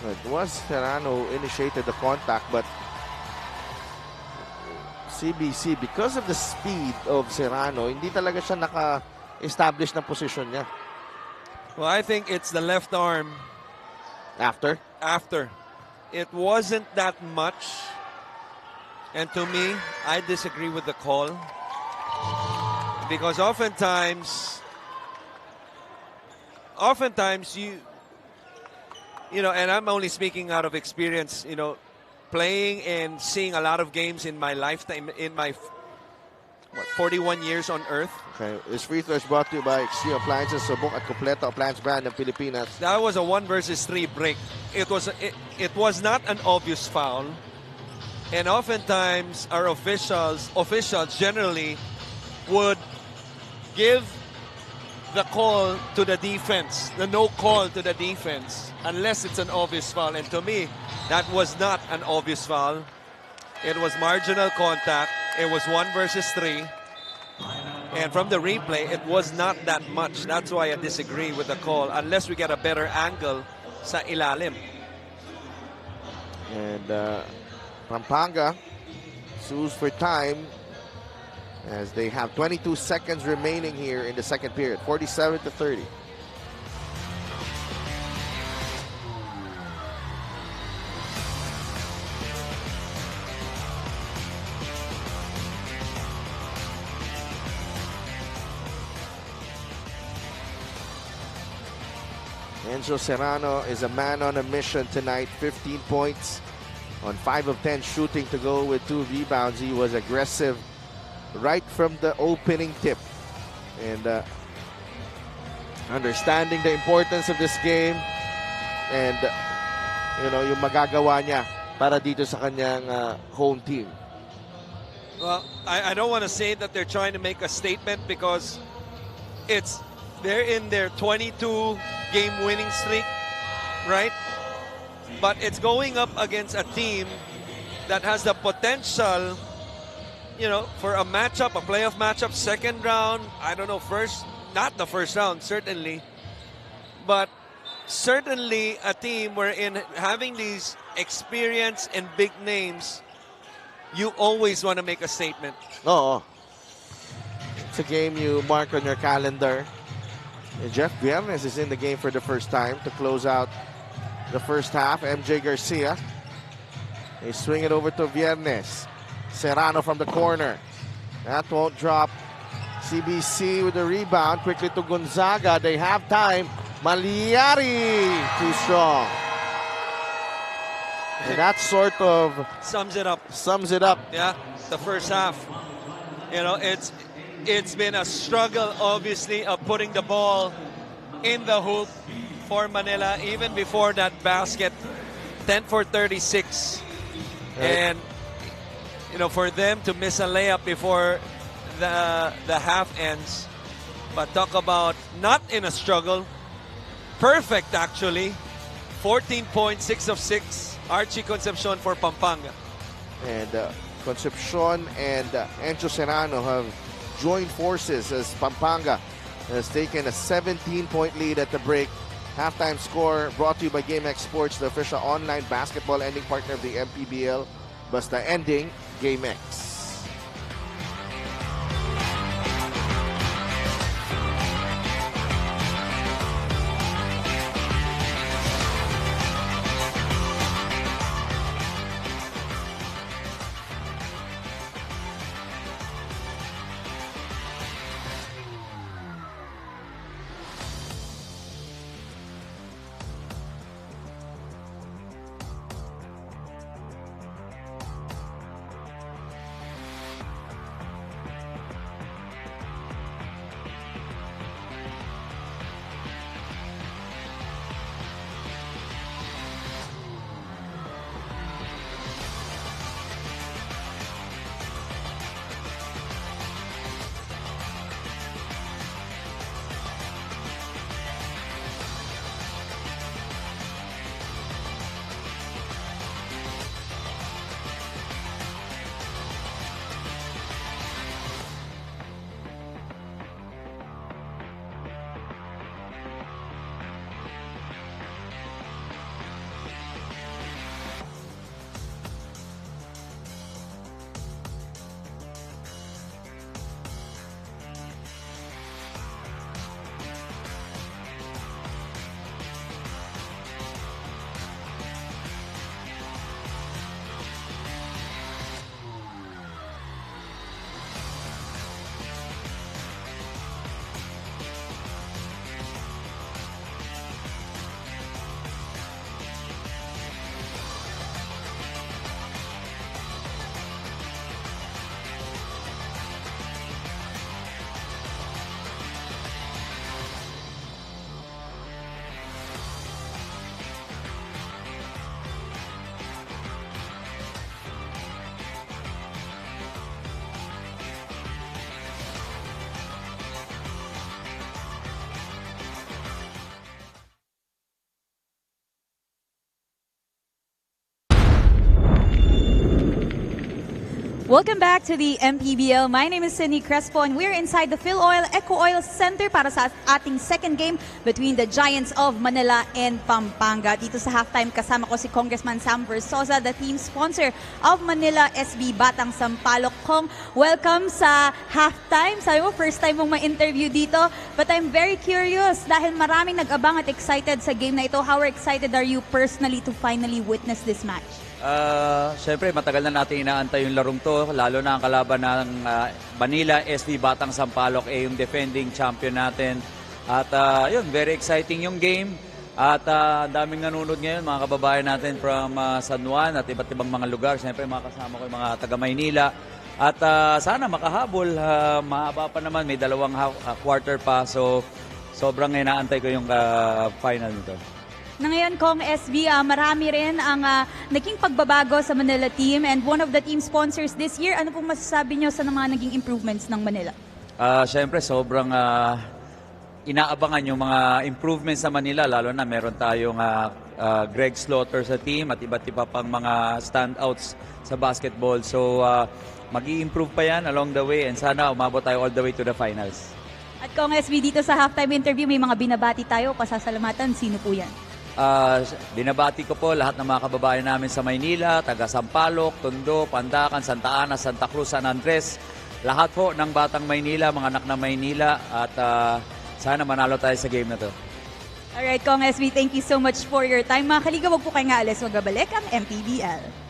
It was Serrano initiated the contact, but CBC, because of the speed of Serrano, hindi talaga siya naka-establish na position niya. Well, I think it's the left arm After? after. It wasn't that much. And to me, I disagree with the call. Because oftentimes you know, and I'm only speaking out of experience, you know, playing and seeing a lot of games in my lifetime, in my 41 years on earth. Okay. This free throw is brought to you by Extreme Appliances, Subok at Kompleto Appliance brand ng Pilipinas. That was a 1 versus 3 break. It was not an obvious foul. And oftentimes our officials generally would give the call to the defense, the no call to the defense, unless it's an obvious foul. And to me, that was not an obvious foul. It was marginal contact. It was 1 versus 3. And from the replay, it was not that much. That's why I disagree with the call, unless we get a better angle sa ilalim. And Pampanga sues for time as they have 22 seconds remaining here in the second period, 47-30. Enzo Serrano is a man on a mission tonight. 15 points on 5 of 10 shooting to go with 2 rebounds. He was aggressive right from the opening tip. And understanding the importance of this game and, you know, yung magagawa niya para dito sa kanyang home team. Well, I don't want to say that they're trying to make a statement because they're in their 22 game winning streak, right? But it's going up against a team that has the potential, you know, for a matchup, a playoff matchup, second round, I don't know, not the first round, certainly. But certainly a team wherein having these experience and big names, you always want to make a statement. Oo. It's a game you mark on your calendar. And Jeff Viernes is in the game for the first time to close out the first half. MJ Garcia. They swing it over to Viernes. Serrano from the corner. That won't drop. CBC with the rebound. Quickly to Gonzaga. They have time. Maliari. Too strong. And that sort of Sums it up. Yeah, the first half. You know, it's been a struggle, obviously, of putting the ball in the hoop for Manila, even before that basket, 10 for 36. Right. And, you know, for them to miss a layup before the half ends. But talk about not in a struggle. Perfect, actually. 14 points, 6 of 6. Archie Concepcion for Pampanga. And Concepcion and Enzo Serrano have joined forces as Pampanga has taken a 17-point lead at the break. Halftime score brought to you by GameX Sports, the official online basketball ending partner of the MPBL. Basta ending, GameX. Welcome back to the MPBL. My name is Cindy Crespo and we're inside the Phil Oil Eco Oil Center para sa ating second game between the Giants of Manila and Pampanga. Dito sa halftime kasama ko si Congressman Sam Versosa, the team sponsor of Manila SB Batang Sampaloc. Kong, welcome sa halftime. Sabi mo, first time mong ma-interview dito. But I'm very curious dahil maraming nag-abang at excited sa game na ito. How excited are you personally to finally witness this match? Siyempre, matagal na natin inaantay yung larong to, lalo na ang kalaban ng Manila SB Batang Sampaloc yung defending champion natin. At yun, very exciting yung game. At daming nanonood ngayon, mga kababayan natin from San Juan at iba't ibang mga lugar. Siyempre, mga kasama ko yung mga taga Maynila. At sana makahabol, mahaba pa naman, may dalawang quarter pa. So, sobrang inaantay ko yung final nito. Na ngayon, Kong SB, marami rin ang naging pagbabago sa Manila team and one of the team sponsors this year. Ano pong masasabi nyo sa mga naging improvements ng Manila? Siyempre, sobrang inaabangan yung mga improvements sa Manila, lalo na meron tayong Greg Slaughter sa team at iba't iba pang mga standouts sa basketball. So, mag-i-improve pa yan along the way and sana umabot tayo all the way to the finals. At Kong SB, dito sa halftime interview, may mga binabati tayo, pasasalamatan. Sino po yan? Binabati ko po lahat ng mga kababayan namin sa Maynila, taga Sampaloc, Tondo, Pandacan, Santa Ana, Santa Cruz, San Andres. Lahat po ng batang Maynila, mga anak ng Maynila at sana manalo tayo sa game na to. Alright, Kong SB, thank you so much for your time. Mga kaliga, wag po kayo nga alis, magbabalik ang MPBL.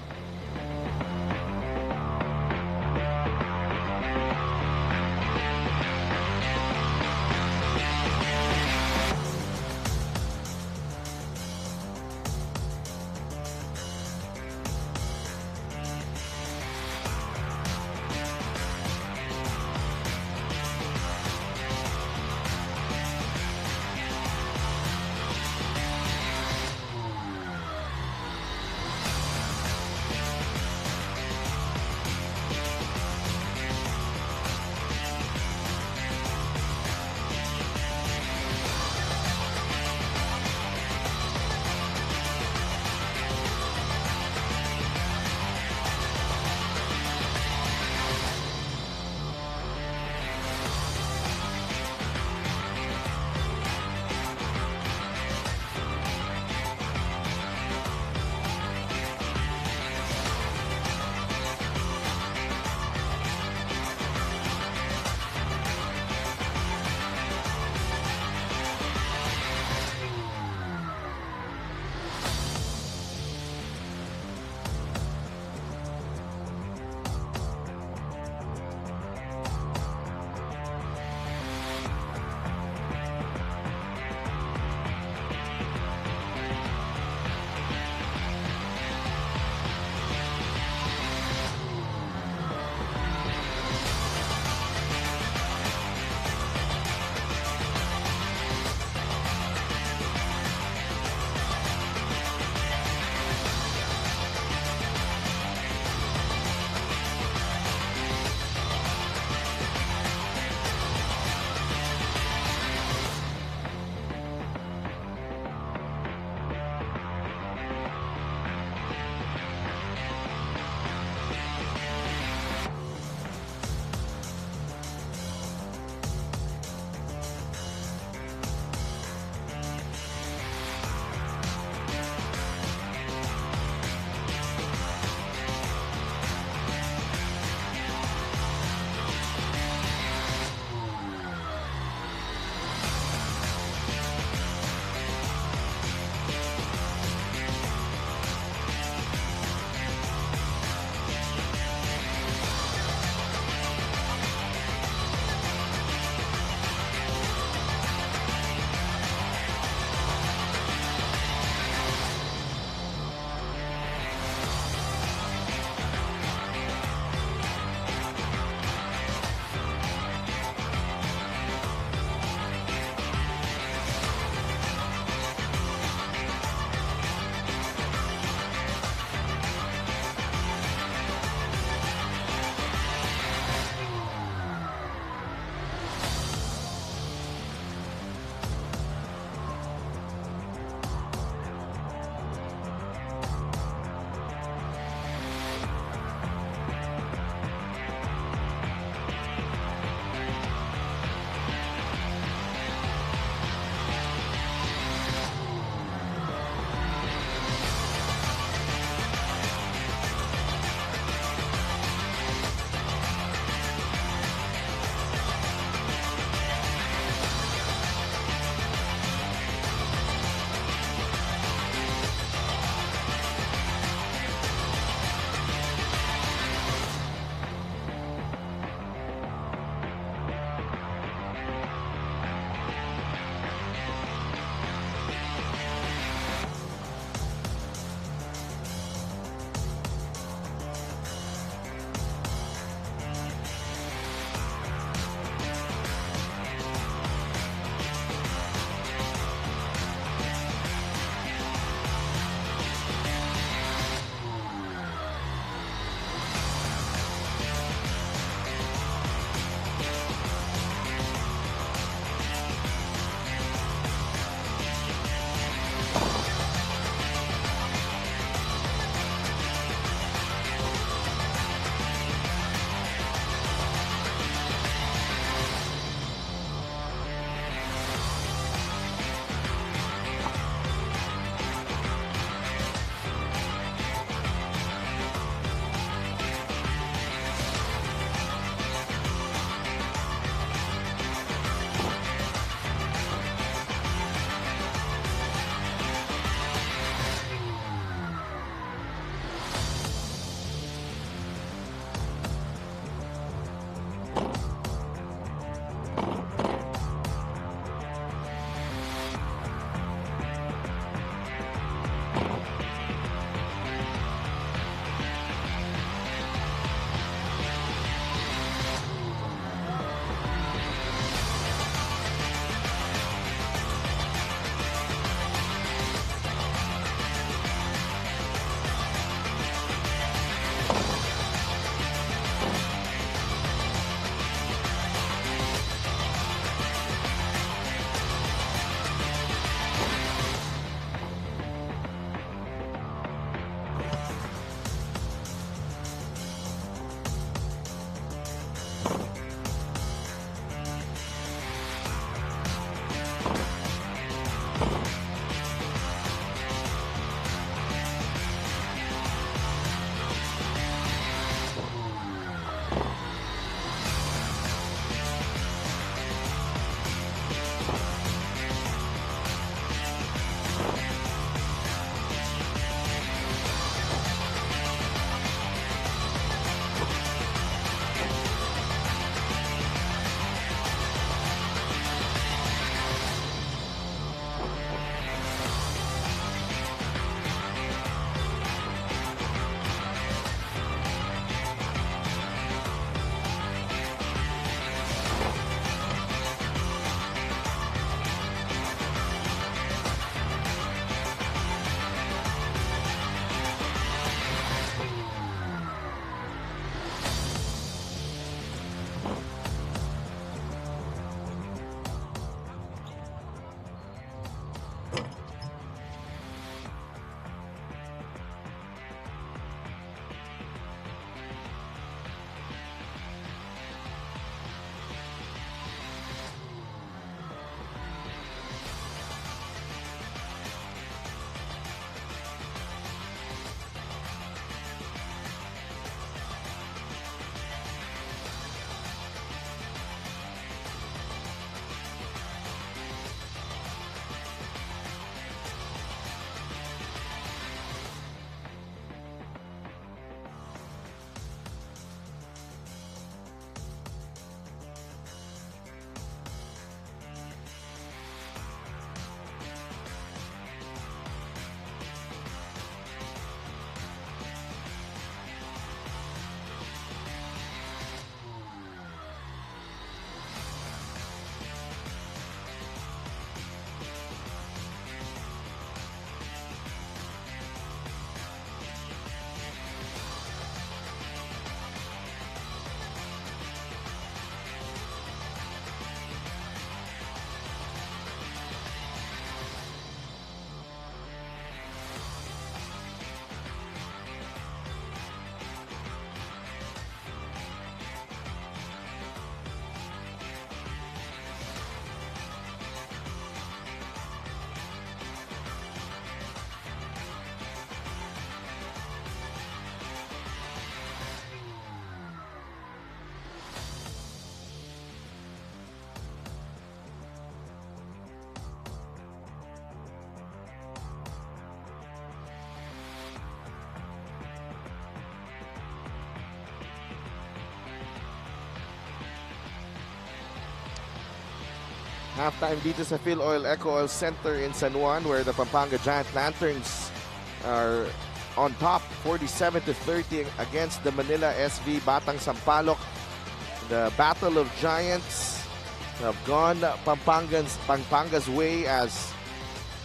Halftime dito sa Phil Oil Eco Oil Center in San Juan, where the Pampanga Giant Lanterns are on top 47-30 against the Manila SV Batang Sampaloc. The Battle of Giants have gone Pampanga's way as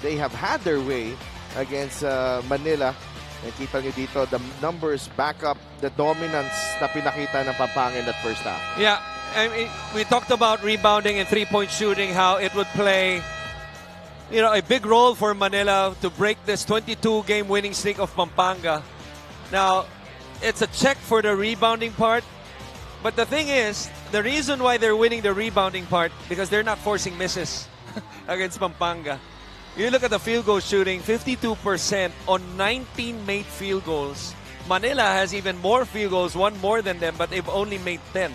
they have had their way against Manila. Nakita nyo dito, the numbers back up the dominance na pinakita ng Pampanga in that first half. Yeah, I mean, we talked about rebounding and three-point shooting, how it would play, a big role for Manila to break this 22-game winning streak of Pampanga. Now, it's a check for the rebounding part, but the thing is, the reason why they're winning the rebounding part, because they're not forcing misses against Pampanga. You look at the field goal shooting, 52% on 19 made field goals. Manila has even more field goals, one more than them, but they've only made 10.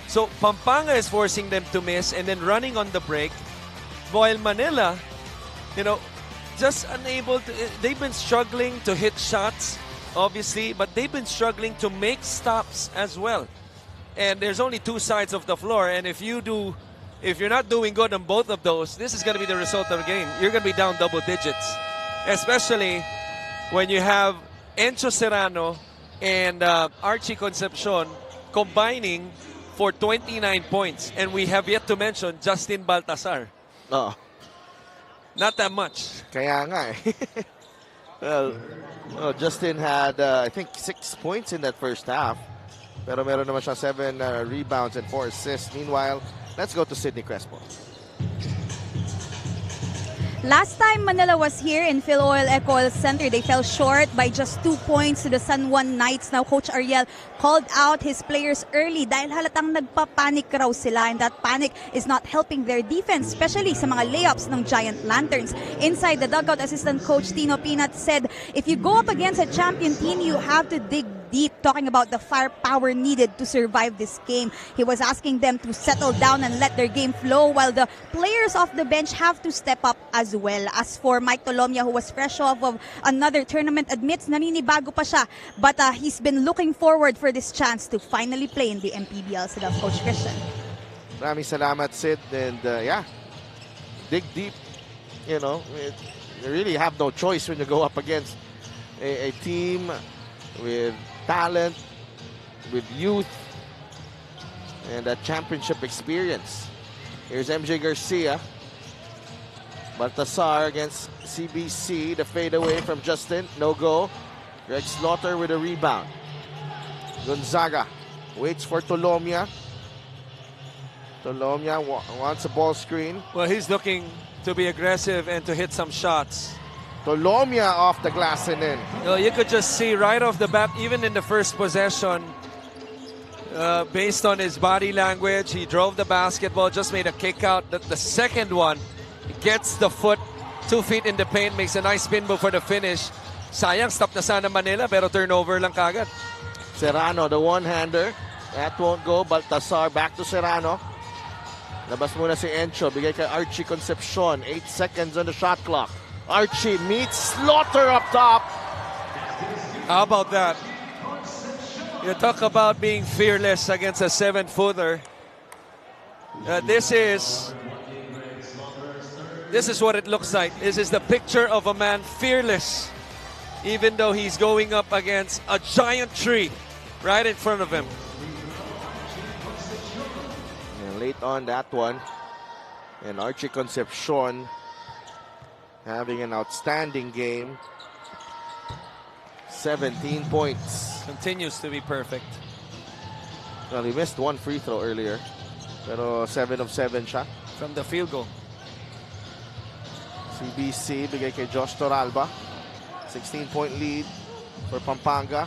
So Pampanga is forcing them to miss and then running on the break, while Manila, just unable to. They've been struggling to hit shots, obviously, but they've been struggling to make stops as well. And there's only two sides of the floor, and if you're not doing good on both of those, this is going to be the result of the game. You're going to be down double digits, especially when you have Encho Serrano and Archie Concepcion combining for 29 points. And we have yet to mention Justin Baltasar. Oh. Not that much. Kaya nga eh. Well, Justin had, I think, 6 points in that first half. Pero meron naman siya 7 rebounds and 4 assists. Meanwhile, let's go to Sydney Crespo. Last time Manila was here in Phil Oil Eco Oil Center, they fell short by just 2 points to the San Juan Knights. Now, Coach Ariel called out his players early dahil halatang nagpapanik raw sila, and that panic is not helping their defense, especially sa mga layups ng Giant Lanterns. Inside the dugout, assistant coach Tino Peanut said, if you go up against a champion team, you have to dig deep, talking about the firepower needed to survive this game. He was asking them to settle down and let their game flow, while the players off the bench have to step up as well. As for Mike Tolomia, who was fresh off of another tournament, admits naninibago pa siya, but he's been looking forward for this chance to finally play in the MPBL. So that's Coach Christian. Maraming salamat, Sid. And dig deep. You really have no choice when you go up against a team with talent, with youth, and a championship experience. Here's MJ Garcia. Baltasar against CBC. The fadeaway from Justin. No go. Greg Slaughter with a rebound. Gonzaga waits for Tolomia. Tolomia wants a ball screen. Well, he's looking to be aggressive and to hit some shots. Tolomia off the glass and in. You could just see right off the bat, even in the first possession, based on his body language, he drove the basketball, just made a kick out. The second one, he gets the foot 2 feet in the paint, makes a nice spin move for the finish. Sayang, stop na sana Manila, pero turnover lang kagad. Serrano, the one-hander. That won't go. Baltasar back to Serrano. Labas muna si Encho. Bigay kay Archie Concepcion. 8 seconds on the shot clock. Archie meets Slaughter up top. How about that? You talk about being fearless against a 7-footer. This is what it looks like. This is the picture of a man fearless, even though he's going up against a giant tree right in front of him. And late on that one, and Archie Concepcion having an outstanding game. 17 points. Continues to be perfect. Well, he missed one free throw earlier, pero 7 of 7 siya. From the field goal. CBC bigay kay Josh Toralba. 16-point lead for Pampanga.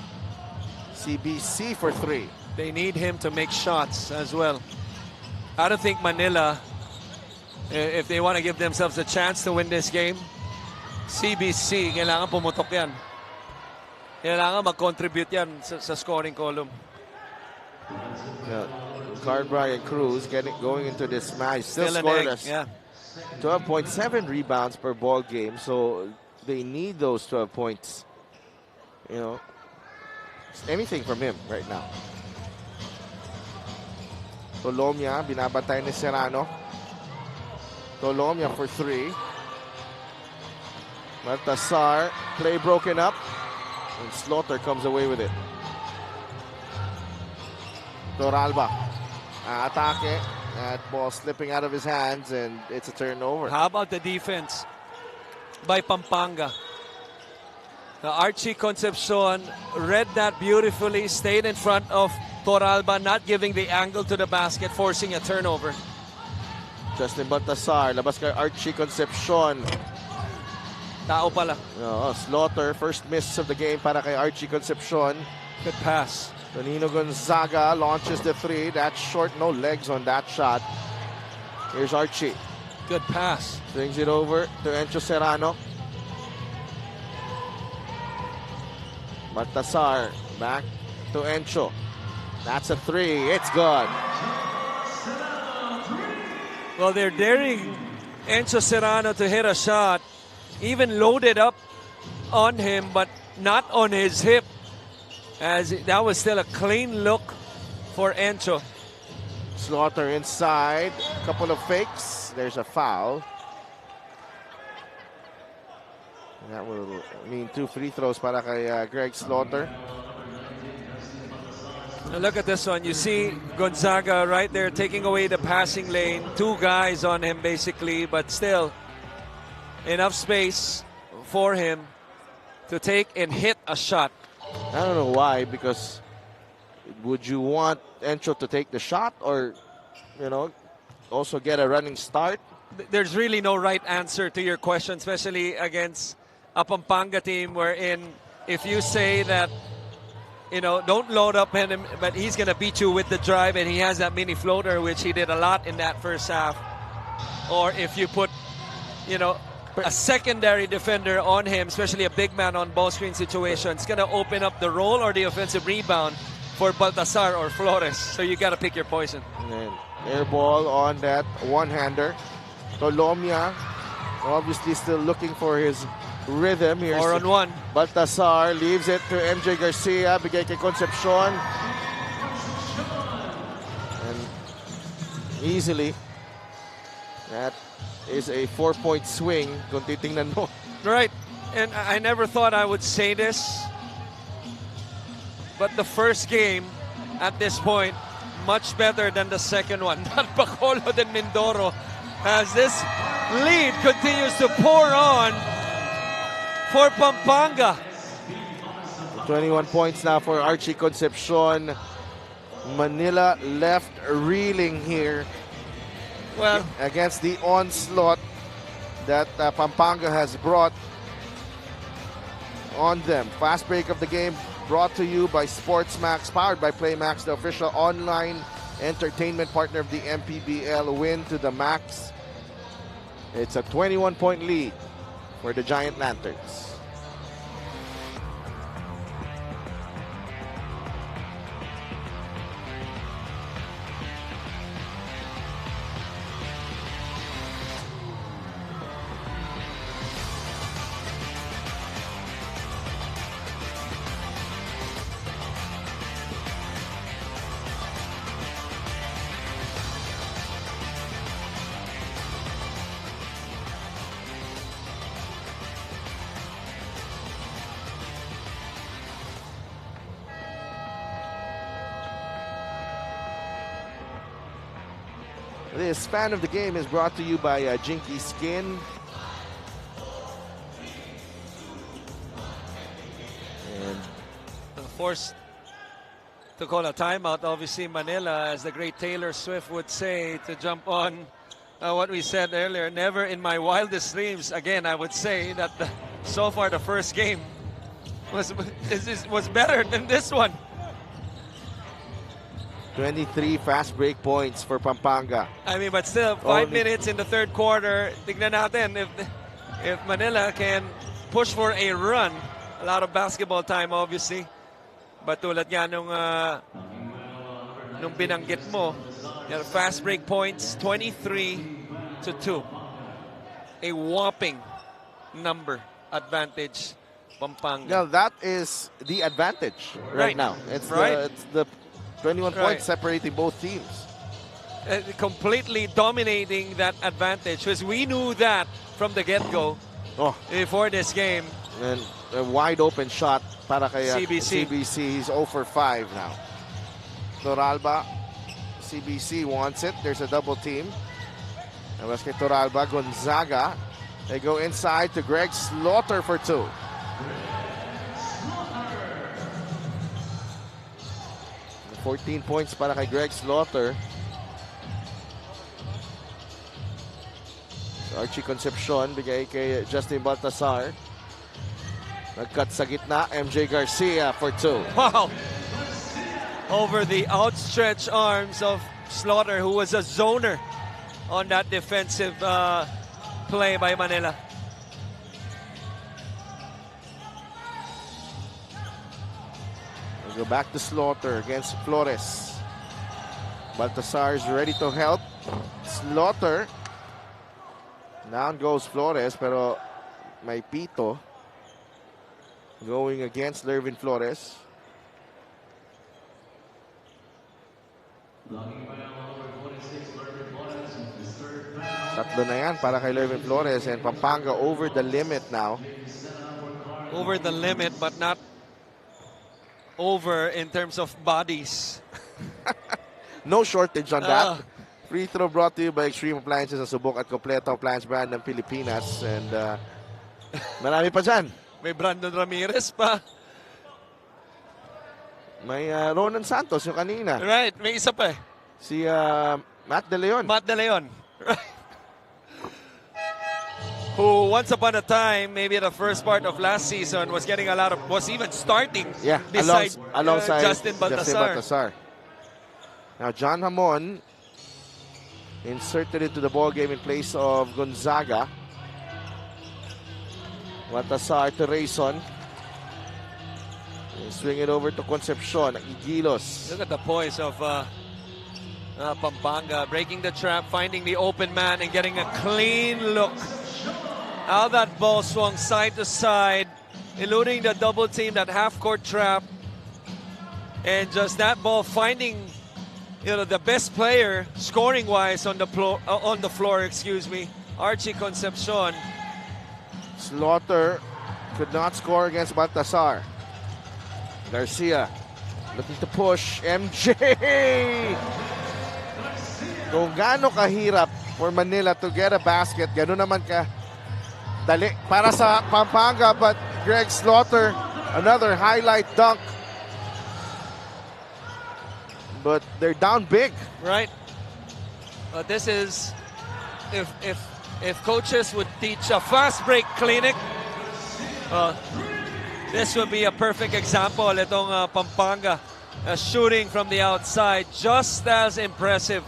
CBC for 3. They need him to make shots as well. I don't think Manila, if they want to give themselves a chance to win this game, CBC, kailangan pumutok yan. Kailangan mag-contribute yan sa scoring column. Yeah. Cardbry and Cruz going into this match. Still an scoreless. egg, yeah. 12.7 rebounds per ball game. So they need those 12 points. Anything from him right now. Tolomia, binabantay ni Serrano. Tolomia for 3. Baltasar, play broken up. And Slaughter comes away with it. Toralba, atake. That ball slipping out of his hands, and it's a turnover. How about the defense by Pampanga? Archie Concepcion read that beautifully, stayed in front of Toralba, not giving the angle to the basket, forcing a turnover. Justin Baltasar, labas kay Archie Concepcion. Tao pala. Slaughter, first miss of the game para kay Archie Concepcion. Good pass. Tonino Gonzaga launches the 3. That's short, no legs on that shot. Here's Archie. Good pass. Swings it over to Encho Serrano. Baltasar back to Encho. That's a 3. It's good. Well, they're daring Encho Serrano to hit a shot, even loaded up on him, but not on his hip, as that was still a clean look for Encho. Slaughter inside. Couple of fakes. There's a foul. And that will mean 2 free throws para kay Greg Slaughter. Now look at this one. You see Gonzaga right there taking away the passing lane. 2 guys on him basically, but still enough space for him to take and hit a shot. I don't know why, because would you want Encho to take the shot or, also get a running start? There's really no right answer to your question, especially against a Pampanga team wherein if you say that, don't load up him, but he's going to beat you with the drive and he has that mini floater, which he did a lot in that first half. Or if you put, a secondary defender on him, especially a big man on ball screen situations, going to open up the roll or the offensive rebound for Baltasar or Flores. So you got to pick your poison. And air ball on that one-hander. Tolomia obviously still looking for his rhythm. Here's 4-on-1. Baltasar leaves it to MJ Garcia. Bigay kay Concepcion. And easily, that is a 4-point swing kung titingnan mo. Right. And I never thought I would say this, but the first game at this point, much better than the second one. Not Bacolod and Mindoro, as this lead continues to pour on for Pampanga. 21 points now for Archie Concepcion. Manila left reeling here. Well, Against the onslaught that Pampanga has brought on them. Fast break of the game brought to you by SportsMax, powered by PlayMax, the official online entertainment partner of the MPBL. Win to the max. It's a 21-point lead for the Giant Lanterns. This fan of the game is brought to you by Jinky Skin. And forced to call a timeout, obviously Manila, as the great Taylor Swift would say, to jump on what we said earlier. Never in my wildest dreams, again, I would say that so far the first game was better than this one. 23 fast break points for Pampanga. I mean, but still, 5 minutes in the third quarter. Tignan natin if Manila can push for a run. A lot of basketball time, obviously. But tulad nga nung binanggit mo, fast break points, 23-2. A whopping number advantage, Pampanga. Now, that is the advantage right now. It's the 21 points separating both teams. completely dominating that advantage, because we knew that from the get-go Oh, before this game. and a wide open shot para kay CBC. CBC. He's 0 for 5 now. Toralba, CBC wants it. There's a double team. Alas kay Toralba, Gonzaga. They go inside to Greg Slaughter for 2. $14 points para kay Greg Slaughter. So Archie Concepcion bigay kay Justin Baltasar. Nag-cut sa gitna, MJ Garcia for 2. Wow! Over the outstretched arms of Slaughter, who was a zoner on that defensive play by Manila. We'll go back to Slaughter against Flores. Baltasar is ready to help. Slaughter. Down goes Flores, pero may pito. Going against Lervin Flores. Tatlo na yan para kay Lervin Flores, and Pampanga over the limit now. Over the limit, but not over in terms of bodies. No shortage on that. Ah. Free throw brought to you by Extreme Appliances, ang subok at kompleto appliance brand ng Pilipinas. And marami pa dyan. May Brandon Ramirez pa. May Ronan Santos yung kanina. Right, may isa pa eh. Si Matt De Leon. Matt De Leon. Right. Who once upon a time, maybe the first part of last season, was getting a lot of, was even starting Yeah, beside alongside Justin Baltasar. Now John Hamon inserted into the ball game in place of Gonzaga. Baltasar to Rayson. Swing it over to Concepcion. Igilos. Look at the poise of Pampanga, breaking the trap, finding the open man, and getting a clean look. How that ball swung side to side, eluding the double team, that half-court trap, and just that ball finding, the best player scoring-wise on the floor. Archie Concepcion. Slaughter could not score against Baltasar. Garcia looking to push. MJ! Kung gaano kahirap for Manila to get a basket, gano'n naman dali para sa Pampanga, but Greg Slaughter, another highlight dunk. But they're down big. Right. This is, if coaches would teach a fast break clinic, this would be a perfect example. Itong Pampanga shooting from the outside, just as impressive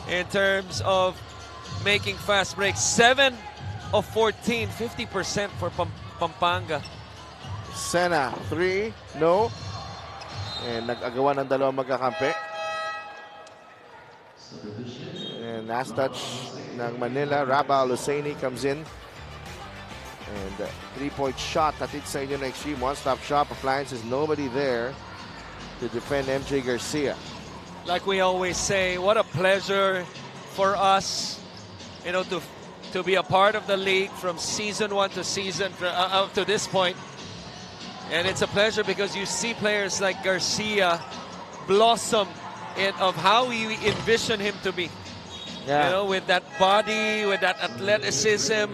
in terms of making fast breaks. 7 of 14, 50% for Pampanga. Sena, 3, no. And nag-agawan ng dalawang magkakampi. And last touch ng Manila, Rabal Husseini comes in. And 3-point shot, hatid sa inyo na Extreme One-Stop Shop Appliances. Nobody there to defend MJ Garcia. Like we always say, what a pleasure for us, to be a part of the league from season 1 to season up to this point. And it's a pleasure because you see players like Garcia blossom of how we envision him to be. Yeah. With that body, with that athleticism,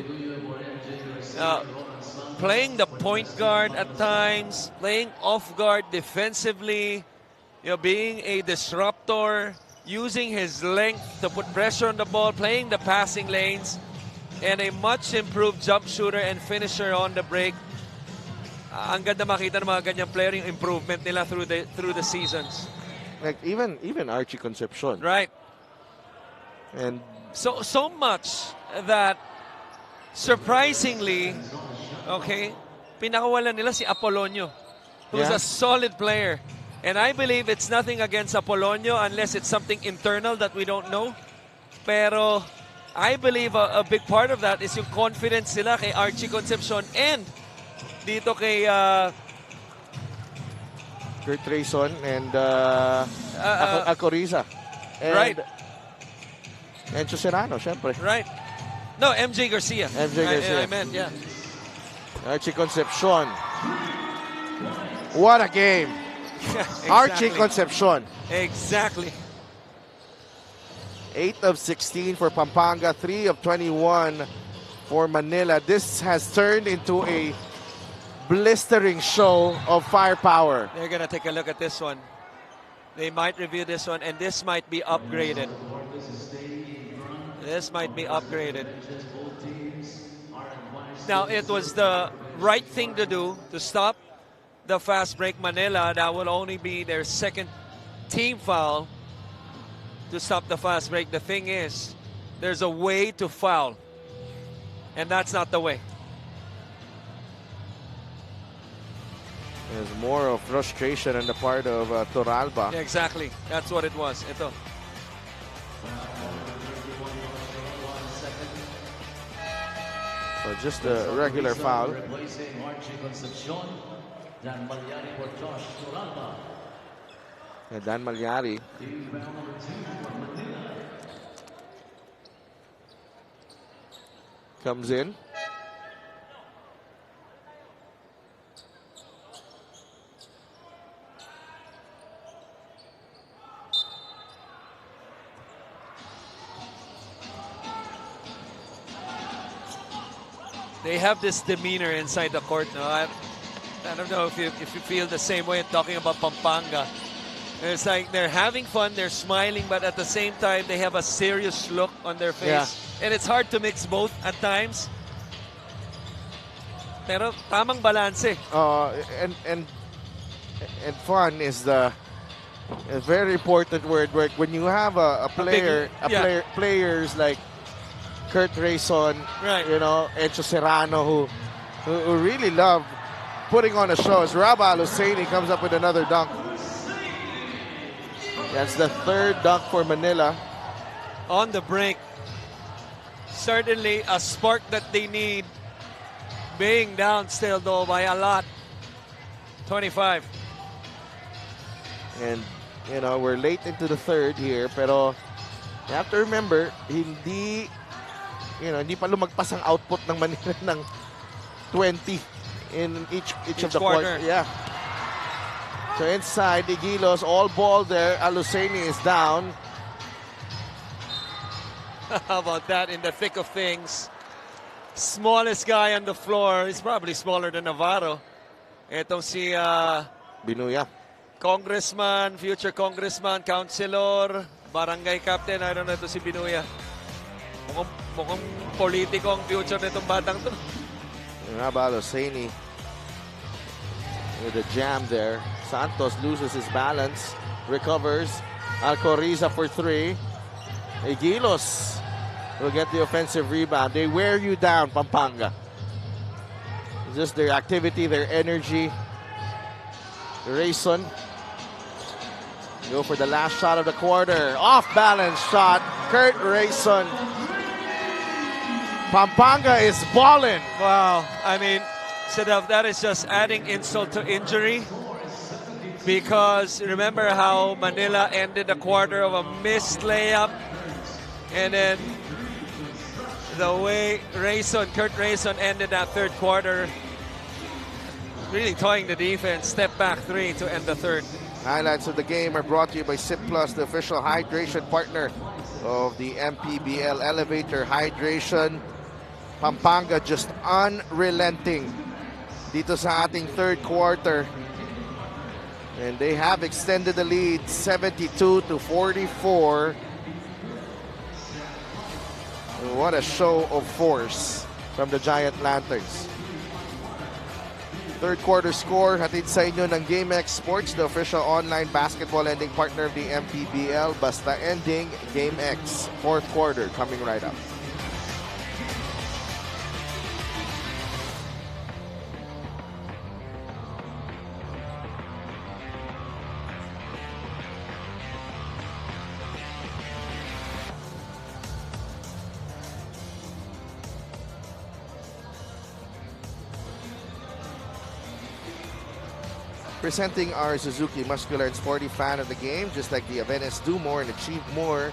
playing the point guard at times, playing off guard defensively, being a disruptor, using his length to put pressure on the ball, playing the passing lanes, and a much improved jump shooter and finisher on the break. Ang ganda makita ng mga ganyang player, yung improvement nila through the seasons. Like even Archie Concepcion. Right. And so much that surprisingly, pinakawalan nila si Apolonio, who's Yeah. a solid player. And I believe it's nothing against Apolonio unless it's something internal that we don't know. Pero I believe a big part of that is yung confidence nila kay Archie Concepcion and dito kay Kurt Rayson and Alcoriza. And Right. Encho Serrano, syempre. Right. No, MJ Garcia. MJ Garcia. I meant, yeah. Archie Concepcion. What a game. Exactly. Archie Concepcion. Exactly. 8 of 16 for Pampanga, 3 of 21 for Manila. This has turned into a blistering show of firepower. They're going to take a look at this one. They might review this one, and this might be upgraded. This might be upgraded. Now, it was the right thing to do to stop the fast break Manila. That will only be their second team foul to stop the fast break. The thing is, there's a way to foul, and that's not the way. There's more of frustration on the part of Toralba. Yeah, exactly. That's what it was. Ito. So just a regular foul. Replacing Archie Concepcion, Dan Malyari for Josh Turalba. And Dan Malyari. Comes in. They have this demeanor inside the court. No, I don't know if you feel the same way talking about Pampanga. It's like they're having fun, they're smiling, but at the same time they have a serious look on their face. Yeah. And it's hard to mix both at times. Pero tamang balanse. And fun is a very important word. When you have a player, players like Kurt Rayson, Right. you know, Encho Serrano, who really love putting on a show. As Rabah Al-Husseini comes up with another dunk. That's the third dunk for Manila. On the brink. Certainly a spark that they need. Being down still though by a lot. 25. And, you know, we're late into the third here. Pero you have to remember, hindi pa lumagpas ang output ng Manila ng 20 in each of the quarter. quarters. Yeah. So inside, Igilos, all ball there. Al-Husseini is down. How about that in the thick of things? Smallest guy on the floor. He's probably smaller than Navarro. Itong si Binuya. congressman, future congressman, councilor, barangay captain. I don't know, ito si Binuya. Mukhang politiko ang future nitong batang to. Rabah Al-Husseini with a jam there. Santos loses his balance, recovers. Alcoriza for three. Igilos will get the offensive rebound. They wear you down, Pampanga. Just their activity, their energy. Rayson go for the last shot of the quarter. Off-balance shot. Kurt Rayson. Pampanga is balling. Wow. I mean, Sedef, that is just adding insult to injury. Because remember how Manila ended the quarter of a missed layup. And then the way Kurt Rayson ended that third quarter, really toying the defense, step back three to end the third. Highlights of the game are brought to you by Sip Plus, the official hydration partner of the MPBL Elevator Hydration. Pampanga just unrelenting dito sa ating third quarter. And they have extended the lead 72-44. What a show of force from the Giant Lanterns. Third quarter score, hatid sa inyo ng GameX Sports, the official online basketball ending partner of the MPBL. Basta ending, GameX. Fourth quarter coming right up. Presenting our Suzuki muscular and sporty fan of the game, just like the Avenes, do more and achieve more.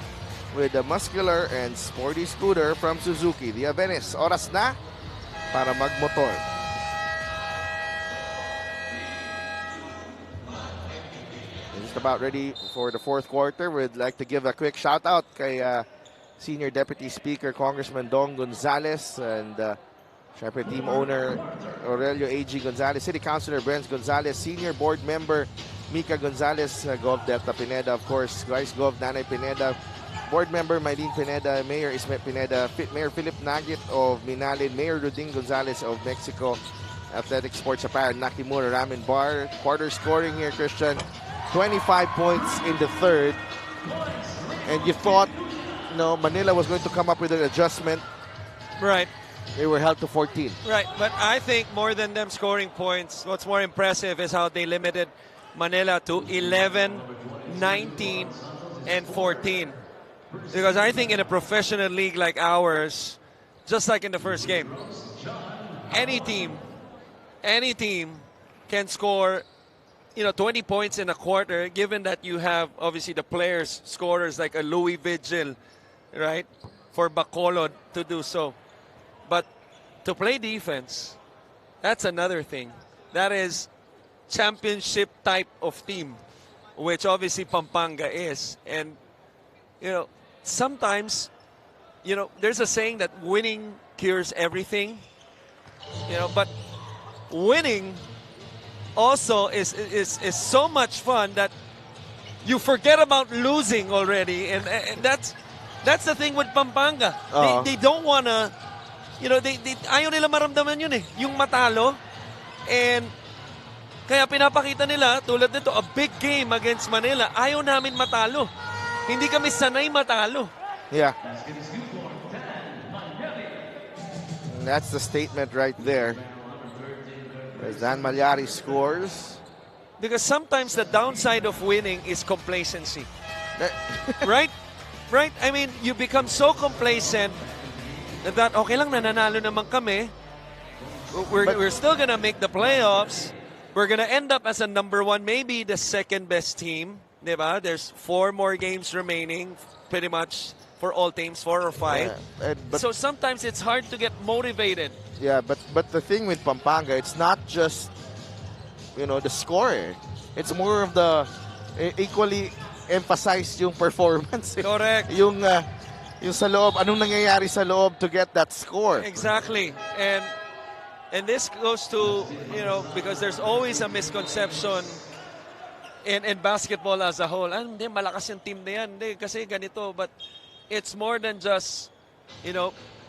with a muscular and sporty scooter from Suzuki. The Avenes, oras na para magmotor. Just about ready for the fourth quarter. We'd like to give a quick shout out kay Senior Deputy Speaker Congressman Dong Gonzales and syempre team owner Aurelio A.G. Gonzales, City Councilor Brent Gonzales, Senior Board Member Mika Gonzales, Gov Delta Pineda, of course, Vice Gov Nanay Pineda, Board Member Maylene Pineda, Mayor Ismet Pineda, Mayor Philip Nagit of Minalin, Mayor Ruding Gonzales of Mexico, Athletic Sports Apparel, Nakimura Ramen Bar. Quarter scoring here, Christian. 25 points in the third. And you thought, Manila was going to come up with an adjustment. Right. They were held to 14. Right, but I think more than them scoring points, what's more impressive is how they limited Manila to 11, 19, and 14. Because I think in a professional league like ours, just like in the first game, any team can score 20 points in a quarter, given that you have obviously the players, scorers like a Louis Vigil, right, for Bacolod to do so. But to play defense, that's another thing. That is championship type of team, which obviously Pampanga is. And, sometimes, there's a saying that winning cures everything, but winning also is so much fun that you forget about losing already, and that's the thing with Pampanga. They don't wanna, they ayaw nila maramdaman yun yung matalo, and kaya pinapakita nila tulad nito a big game against Manila. Ayaw namin matalo, hindi kami sanay matalo. Yeah, and that's the statement right there. As Dan Malyari scores. Because sometimes the downside of winning is complacency. Right? Right? I mean, you become so complacent that okay lang, nananalo naman kami. We're still gonna make the playoffs. We're gonna end up as a number one, maybe the second best team. Diba? There's 4 more games remaining, pretty much for all teams, 4 or 5. Yeah, so sometimes it's hard to get motivated. Yeah, but the thing with Pampanga, it's not just the score. It's more of the equally emphasized yung performance. Correct. Yung sa loob, anong nangyayari sa loob to get that score. Exactly. And this goes to, because there's always a misconception in basketball as a whole. Hindi, malakas yung team na yan. Hindi, kasi ganito. But it's more than just,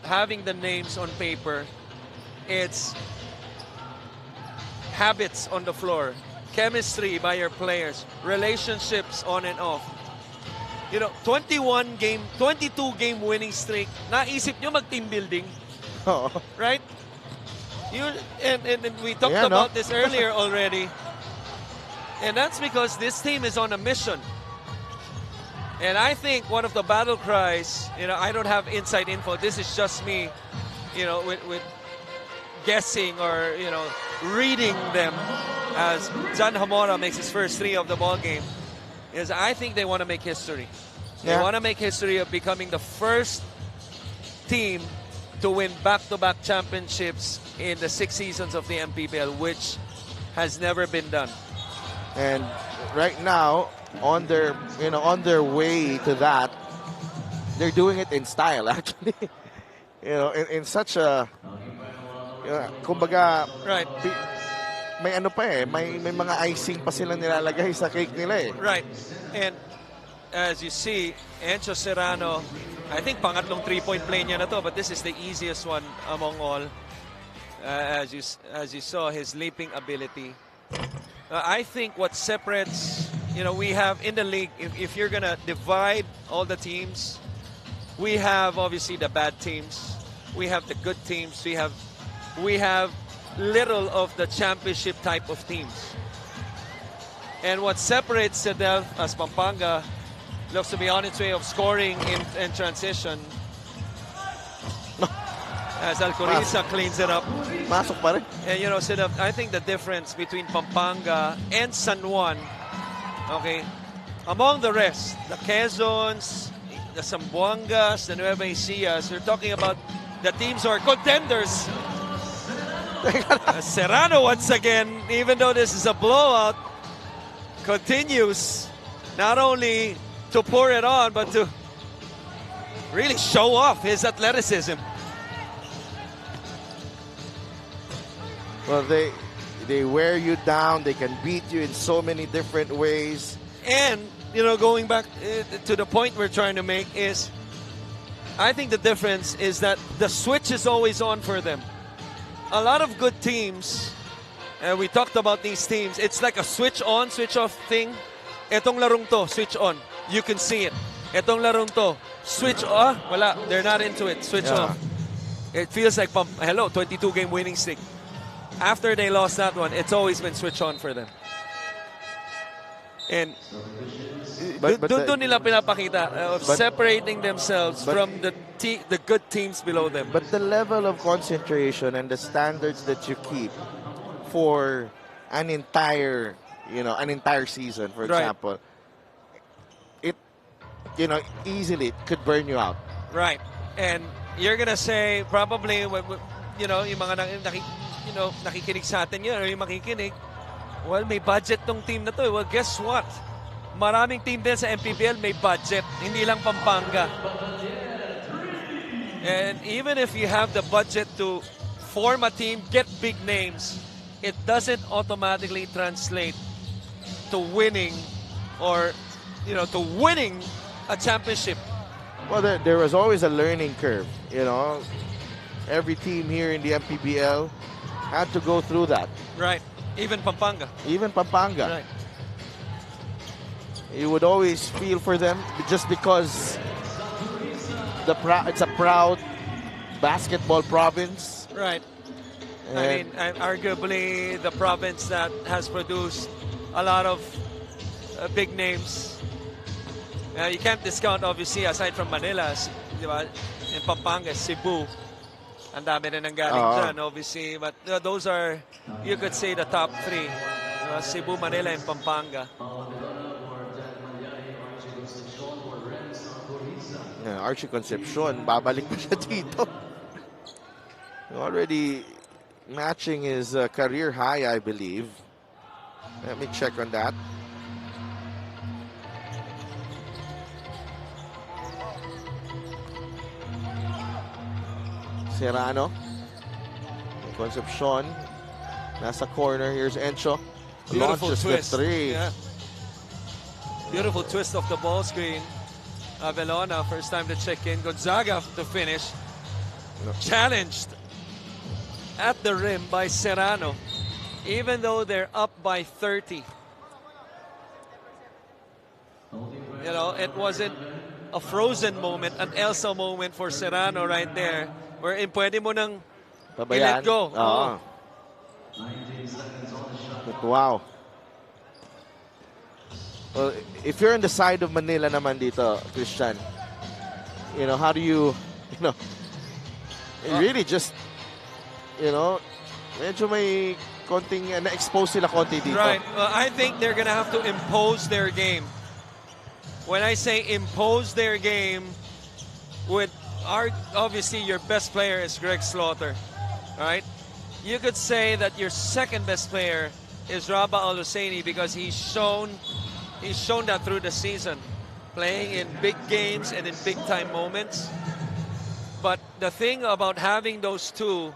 having the names on paper. It's habits on the floor, chemistry by your players, relationships on and off. 22 game winning streak. Naisip nyo mag-team building? Right? And we talked about this earlier already. And that's because this team is on a mission. And I think one of the battle cries, I don't have inside info. This is just me, with guessing or, reading them as Jan Hamora makes his first 3 of the ball game, is I think they want to make history. They want to make history of becoming the first team to win back-to-back championships in the 6 seasons of the MPBL, which has never been done. And right now, on their way to that, they're doing it in style, actually. In such a kumbaga, right. May may mga icing pa silang nilalagay sa cake nila . Right. And as you see, Encho Serrano, I think pangatlong 3-point play niya na to, but this is the easiest one among all. As you saw, his leaping ability. I think what separates, we have in the league, if you're gonna divide all the teams, we have obviously the bad teams, we have the good teams, we have little of the championship type of teams. And what separates Sedel as Pampanga looks to be on its way of scoring in transition. As Alcoriza cleans it up. Masok pa rin. And Sedel, I think the difference between Pampanga and San Juan, okay, among the rest, the Quezons, the Zamboangas, the Nueva Ecias. We're talking about the teams who are contenders. Serrano once again, even though this is a blowout, continues not only to pour it on, but to really show off his athleticism. Well, they wear you down. They can beat you in so many different ways. And, you know, going back to the point we're trying to make is, I think the difference is that the switch is always on for them. A lot of good teams, and we talked about these teams, it's like a switch on, switch off thing. Etong larong to, switch on. You can see it. Etong larong to, switch off. Wala, they're not into it. Switch off. It feels like, 22 game winning streak. After they lost that one, it's always been switch on for them. And doon nila pinapakita of separating themselves from the good teams below them. But the level of concentration and the standards that you keep for an entire season, for example, it, easily could burn you out. Right. And you're gonna say probably, yung mga nakikinig sa atin yun, or yung makikinig, well, may budget tong team na to. Well, guess what? Maraming team din sa MPBL may budget, hindi lang Pampanga. And even if you have the budget to form a team, get big names, it doesn't automatically translate to winning or, to winning a championship. Well, there was always a learning curve, Every team here in the MPBL had to go through that. Right. Even Pampanga. Even Pampanga. Right. You would always feel for them just because it's a proud basketball province. Right. I mean, arguably the province that has produced a lot of big names. You can't discount, obviously, aside from Manila, in Pampanga, Cebu. Ang dami rin ang galing dyan, obviously. But those are, you could say, the top three. Cebu, Manila, and Pampanga. Archie Concepcion, babalik pa siya dito. Already matching his career high, I believe. Let me check on that. Serrano. Concepcion. Nasa corner. Here's Encho. Beautiful Launches twist. The three. Yeah. Beautiful twist of the ball screen. Avelona, first time to check in. Gonzaga to finish. Challenged at the rim by Serrano. Even though they're up by 30. It wasn't a frozen moment, an Elsa moment for Serrano right there. Wherein pwede mo nang i-let go. But wow. Well, if you're on the side of Manila naman dito, Christian, how do you, really just, medyo may konting, na-expose sila konti dito. Right. Well, I think they're gonna have to impose their game. When I say impose their game, obviously your best player is Greg Slaughter, right? You could say that your second best player is Rabah Al-Husseini because he's shown that through the season, playing in big games and in big time moments. But the thing about having those two,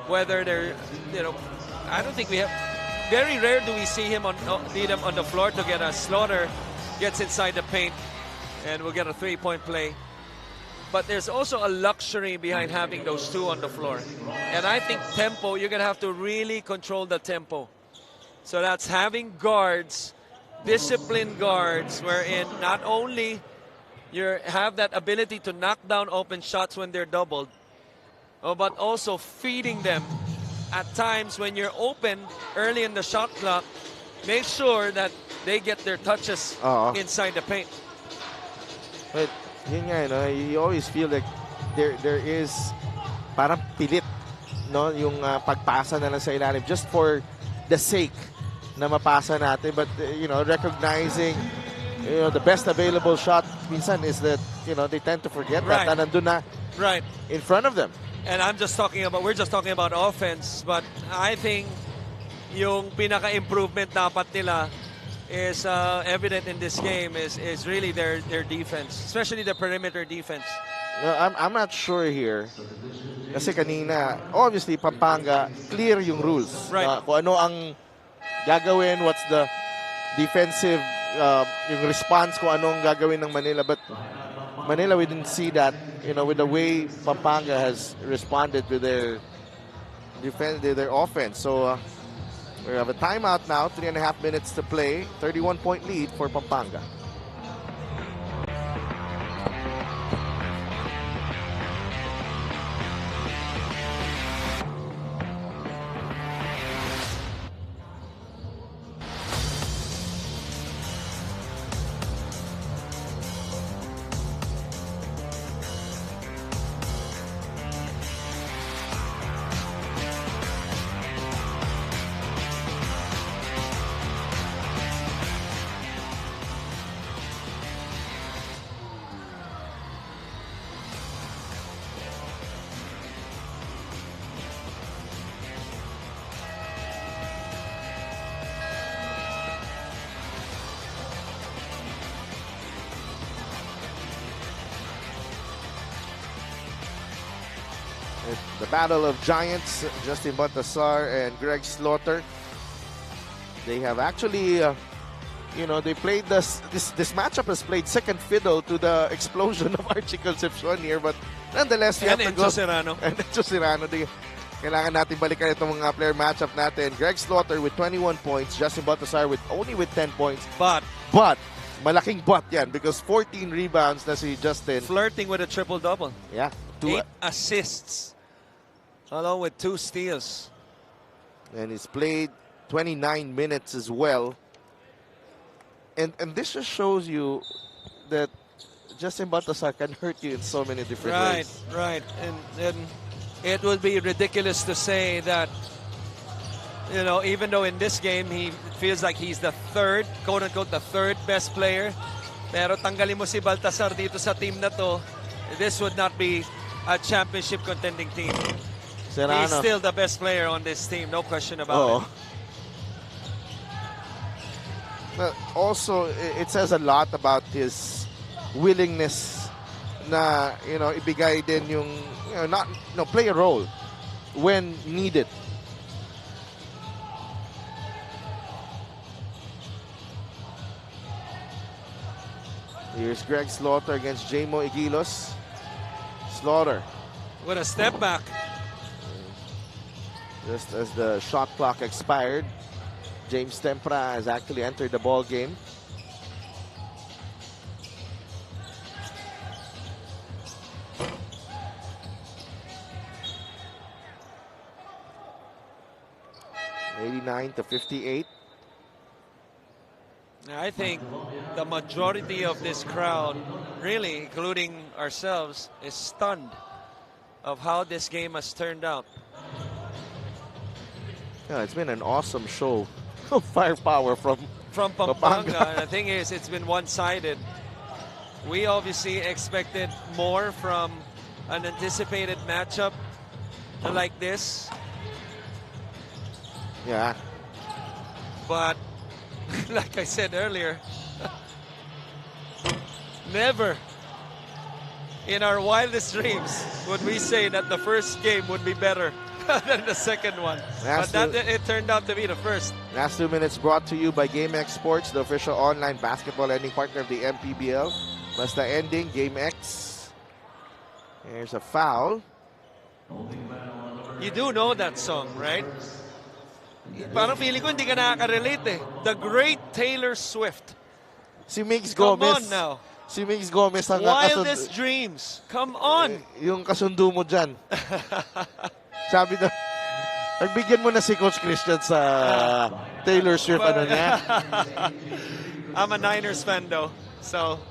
whether they're, I don't think we have, very rare do we see him need him on the floor together. Slaughter gets inside the paint and we'll get a three-point play. But there's also a luxury behind having those two on the floor. And I think tempo, you're going to have to really control the tempo. So that's having guards, disciplined guards, wherein not only you have that ability to knock down open shots when they're doubled, but also feeding them at times when you're open early in the shot clock. Make sure that they get their touches inside the paint. But yun nga, you always feel like there is parang pilit, yung pagpasa na lang sa ilalim just for the sake na mapasa natin. But recognizing the best available shot minsan is that, they tend to forget Right. that na nandun na Right. in front of them. And we're just talking about offense, but I think yung pinaka-improvement dapat nila is evident in this game is really their defense, especially the perimeter defense. I'm not sure here. Kasi kanina, obviously, Pampanga, clear yung rules. Right. Kung ano ang gagawin, what's the defensive, yung response, kung anong gagawin ng Manila. But Manila, we didn't see that, with the way Pampanga has responded with their offense. So, we have a timeout now, 3.5 minutes to play, 31-point lead for Pampanga. The battle of giants, Justin Baltasar and Greg Slaughter. They have actually, they played this matchup has played second fiddle to the explosion of Archie Concepcion here, but nonetheless, we have to go. Serrano. And Enzo Serrano. Kailangan natin balikan itong mga player matchup natin. Greg Slaughter with 21 points, Justin Baltasar only with 10 points. But Malaking but yan because 14 rebounds na si Justin. flirting with a triple-double. Yeah. 8 assists, along with 2 steals. And he's played 29 minutes as well. And this just shows you that Justin Baltasar can hurt you in so many different ways. Right. And it would be ridiculous to say that, even though in this game he feels like he's the third, quote-unquote, the third best player, pero tanggalin mo si Baltasar dito sa team na to, this would not be a championship contending team. Serrano. He's still the best player on this team, no question about it. But also, it says a lot about his willingness na, ibigay din yung, play a role when needed. Here's Greg Slaughter against Jamo Igilos. Slaughter. With a step back. Just as the shot clock expired, James Tempra has actually entered the ball game. (89-58). I think the majority of this crowd, really including ourselves, is stunned of how this game has turned out. Yeah, it's been an awesome show of firepower from Pampanga. And the thing is, it's been one-sided. We obviously expected more from an anticipated matchup like this. Yeah. But like I said earlier, never in our wildest dreams would we say that the first game would be better than the second one. It turned out to be the first. Last 2 minutes brought to you by GameX Sports, the official online basketball lending partner of the MPBL. Basta ending, GameX. There's a foul. You do know that song, right? Parang feeling ko hindi ka nakaka-relate eh. The Great Taylor Swift. Si Migs Come Gomez. on now. Si Migs Gomez ang Wildest dreams. Come on. Yung kasundo mo dyan. Sabi na, nagbigyan mo na si Coach Christian sa Taylor Swift ano niya. I'm a Niners fan though. So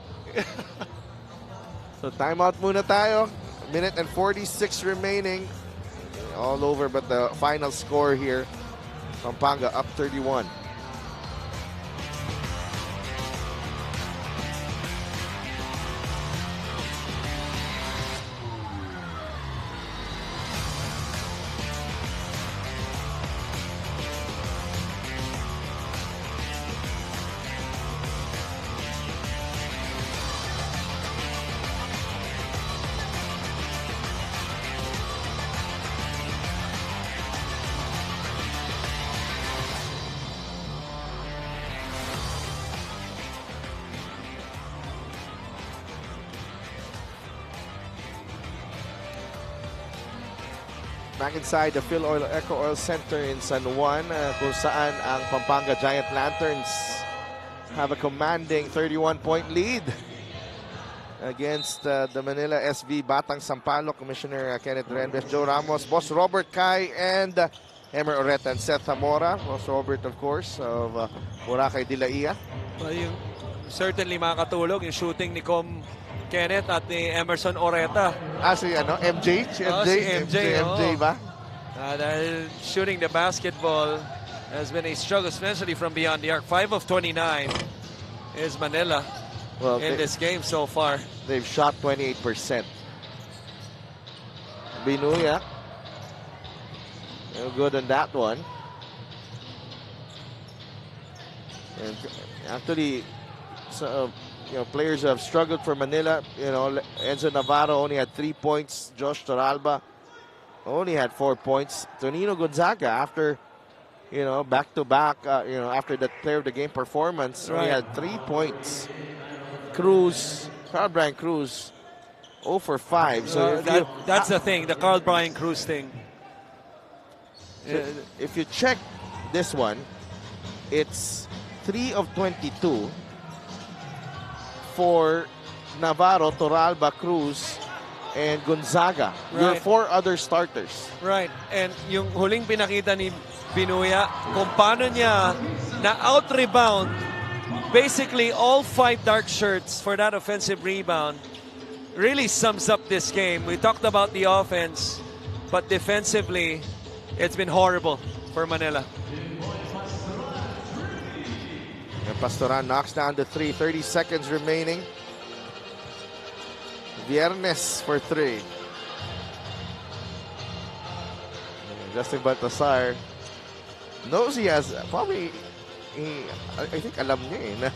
timeout muna tayo. Minute and 46 remaining. All over but the final score here. Pampanga up 31. back inside the Phil Oil Eco Oil Center in San Juan, kung saan ang Pampanga Giant Lanterns have a commanding 31-point lead against the Manila SV Batang Sampaloc. Commissioner Kenneth Rendes, Joe Ramos, Boss Robert Kai, and Emer Oreta and Seth Zamora. Boss Robert, of course, of Boracay de la Ia. Well, yung certainly makakatulog yung shooting ni Kenneth at ni Emerson Oreta. Si MJ? Si MJ ba? Dahil shooting the basketball has been a struggle, especially from beyond the arc. 5 of 29 is Manila in this game so far. They've shot 28%. Binuya. No good on that one. And actually, so, players have struggled for Manila. Enzo Navarro only had 3 points. Josh Toralba only had 4 points. Tonino Gonzaga, after back-to-back, after that player of the game performance, only had 3 points. Carl Brian Cruz, 0 for 5. So that's the thing, the Carl Brian Cruz thing. So if you check this one, it's 3 of 22 for Navarro, Toralba, Cruz, and Gonzaga. Your 4 other starters. Right. And yung huling pinakita ni Binuya, kung paano niya na-out-rebound basically all 5 dark shirts for that offensive rebound, really sums up this game. We talked about the offense, but defensively, it's been horrible for Manila. And Pastoran knocks down the 3. 30 seconds remaining. Viernes for 3. Justin Baltasar knows he has probably, I think alam niya na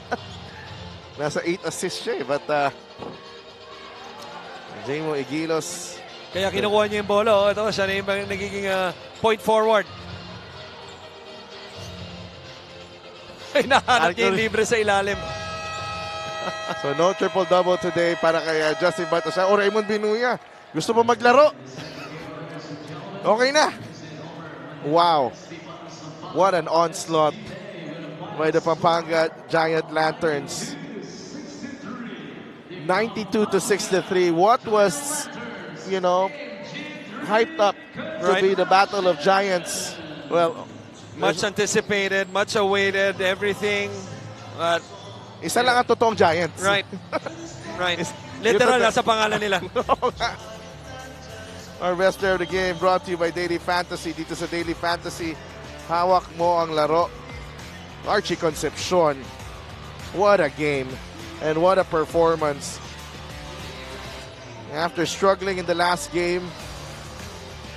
nasa 8 assists siya but Jamo Igilos. Kaya kinukuha niya yung bola. Ito, siya na yung nagiging point forward. Ay, nahanap niya yung libre sa ilalim. So no triple-double today para kay Justin Baltasar. O Raymond Binuya, gusto mo maglaro? Okay na. Wow. What an onslaught by the Pampanga Giant Lanterns. 92-63. What was, hyped up to be the Battle of Giants? Well, much anticipated, much awaited, everything. Isa lang ang totoong Giants. Right. Right. Literal na sa pangalan nila. Our best player of the game brought to you by Daily Fantasy. Dito sa Daily Fantasy, hawak mo ang laro. Archie Concepcion. What a game. And what a performance. After struggling in the last game,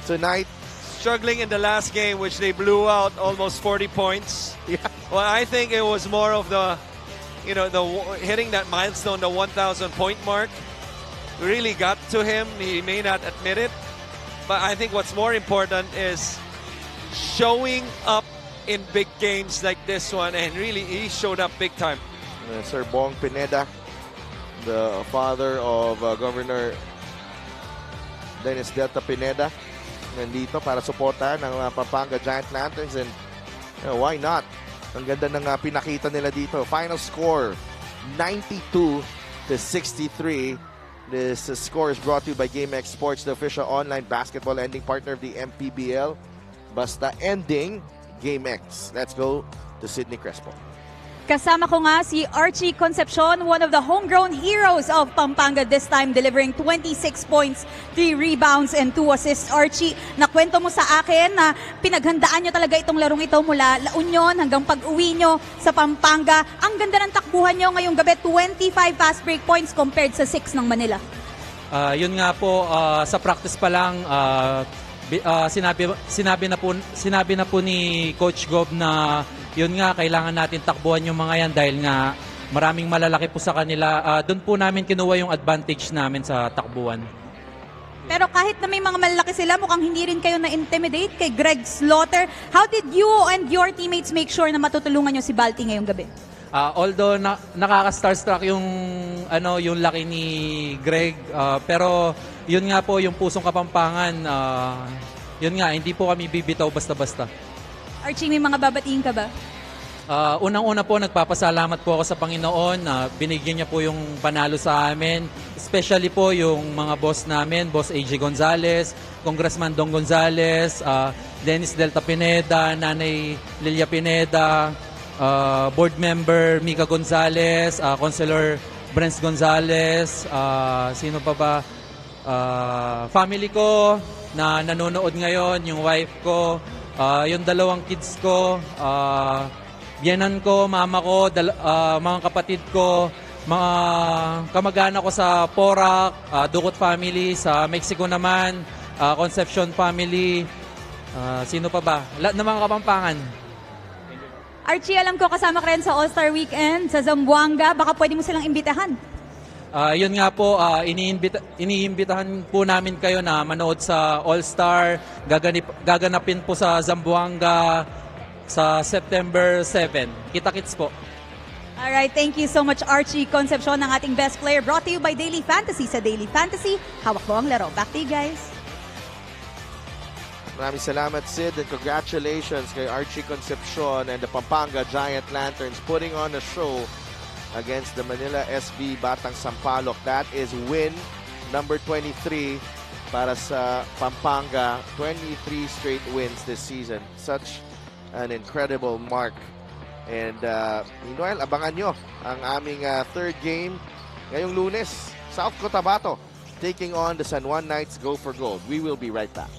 tonight. Struggling in the last game, which they blew out almost 40 points. Yeah. Well, I think it was more of the hitting that milestone, the 1,000 point mark, really got to him. He may not admit it. But I think what's more important is showing up in big games like this one. And really, he showed up big time. Sir Bong Pineda, the father of Governor Dennis Delta Pineda, nandito para suportahan ng Pampanga Giant Lanterns. And why not? Ang ganda ng pinakita nila dito. Final score, 92-63. This score is brought to you by GameX Sports, the official online basketball ending partner of the MPBL. Basta ending, GameX. Let's go to Sydney Crespo. Kasama ko nga si Archie Concepcion, one of the homegrown heroes of Pampanga this time, delivering 26 points, 3 rebounds, and 2 assists. Archie, nakwento mo sa akin na pinaghandaan nyo talaga itong larong ito mula La Union hanggang pag-uwi nyo sa Pampanga. Ang ganda ng takbuhan nyo ngayong gabi, 25 fast break points compared sa 6 ng Manila. Yun nga po, sa practice pa lang, sinabi na po ni Coach Gob na yun nga, kailangan natin takbuhan yung mga yan dahil nga maraming malalaki po sa kanila. Doon po namin kinuha yung advantage namin sa takbuhan. Pero kahit na may mga malalaki sila, mukhang hindi rin kayo na-intimidate kay Greg Slaughter. How did you and your teammates make sure na matutulungan nyo si Balti ngayong gabi? Although nakaka-starstruck yung laki ni Greg, pero yun nga po yung pusong Kapampangan, yun nga, hindi po kami bibitaw basta-basta. Archie, may mga babatiin ka ba? Unang-una po, nagpapasalamat po ako sa Panginoon na binigyan niya po yung panalo sa amin. Especially po yung mga boss namin, Boss AJ Gonzalez, Congressman Dong Gonzalez, Dennis Delta Pineda, Nanay Lilia Pineda, Board Member Mika Gonzalez, Councilor Brence Gonzalez, sino pa ba? Family ko na nanonood ngayon, yung wife ko, yung dalawang kids ko, biyenan ko, mama ko, mga kapatid ko, mga kamag-anak ko sa Porac, Ducot family, sa Mexico naman, Concepcion family, sino pa ba? Lahat ng mga Kapampangan. Archie, alam ko kasama ka rin sa All-Star Weekend sa Zamboanga. Baka pwede mo silang imbitahan. Yun nga po, iniimbitahan po namin kayo na manood sa All-Star. Gaganapin po sa Zamboanga sa September 7. Kita-kits po. Alright, thank you so much Archie Concepcion, ng ating best player. Brought to you by Daily Fantasy. Sa Daily Fantasy, hawak mo ang laro. Back to you guys. Maraming salamat, Sid, and congratulations kay Archie Concepcion and the Pampanga Giant Lanterns putting on a show against the Manila SB Batang Sampaloc. That is win number 23 para sa Pampanga. 23 straight wins this season. Such an incredible mark. And meanwhile, abangan nyo ang aming third game ngayong Lunes. South Cotabato taking on the San Juan Knights. Go for gold. We will be right back.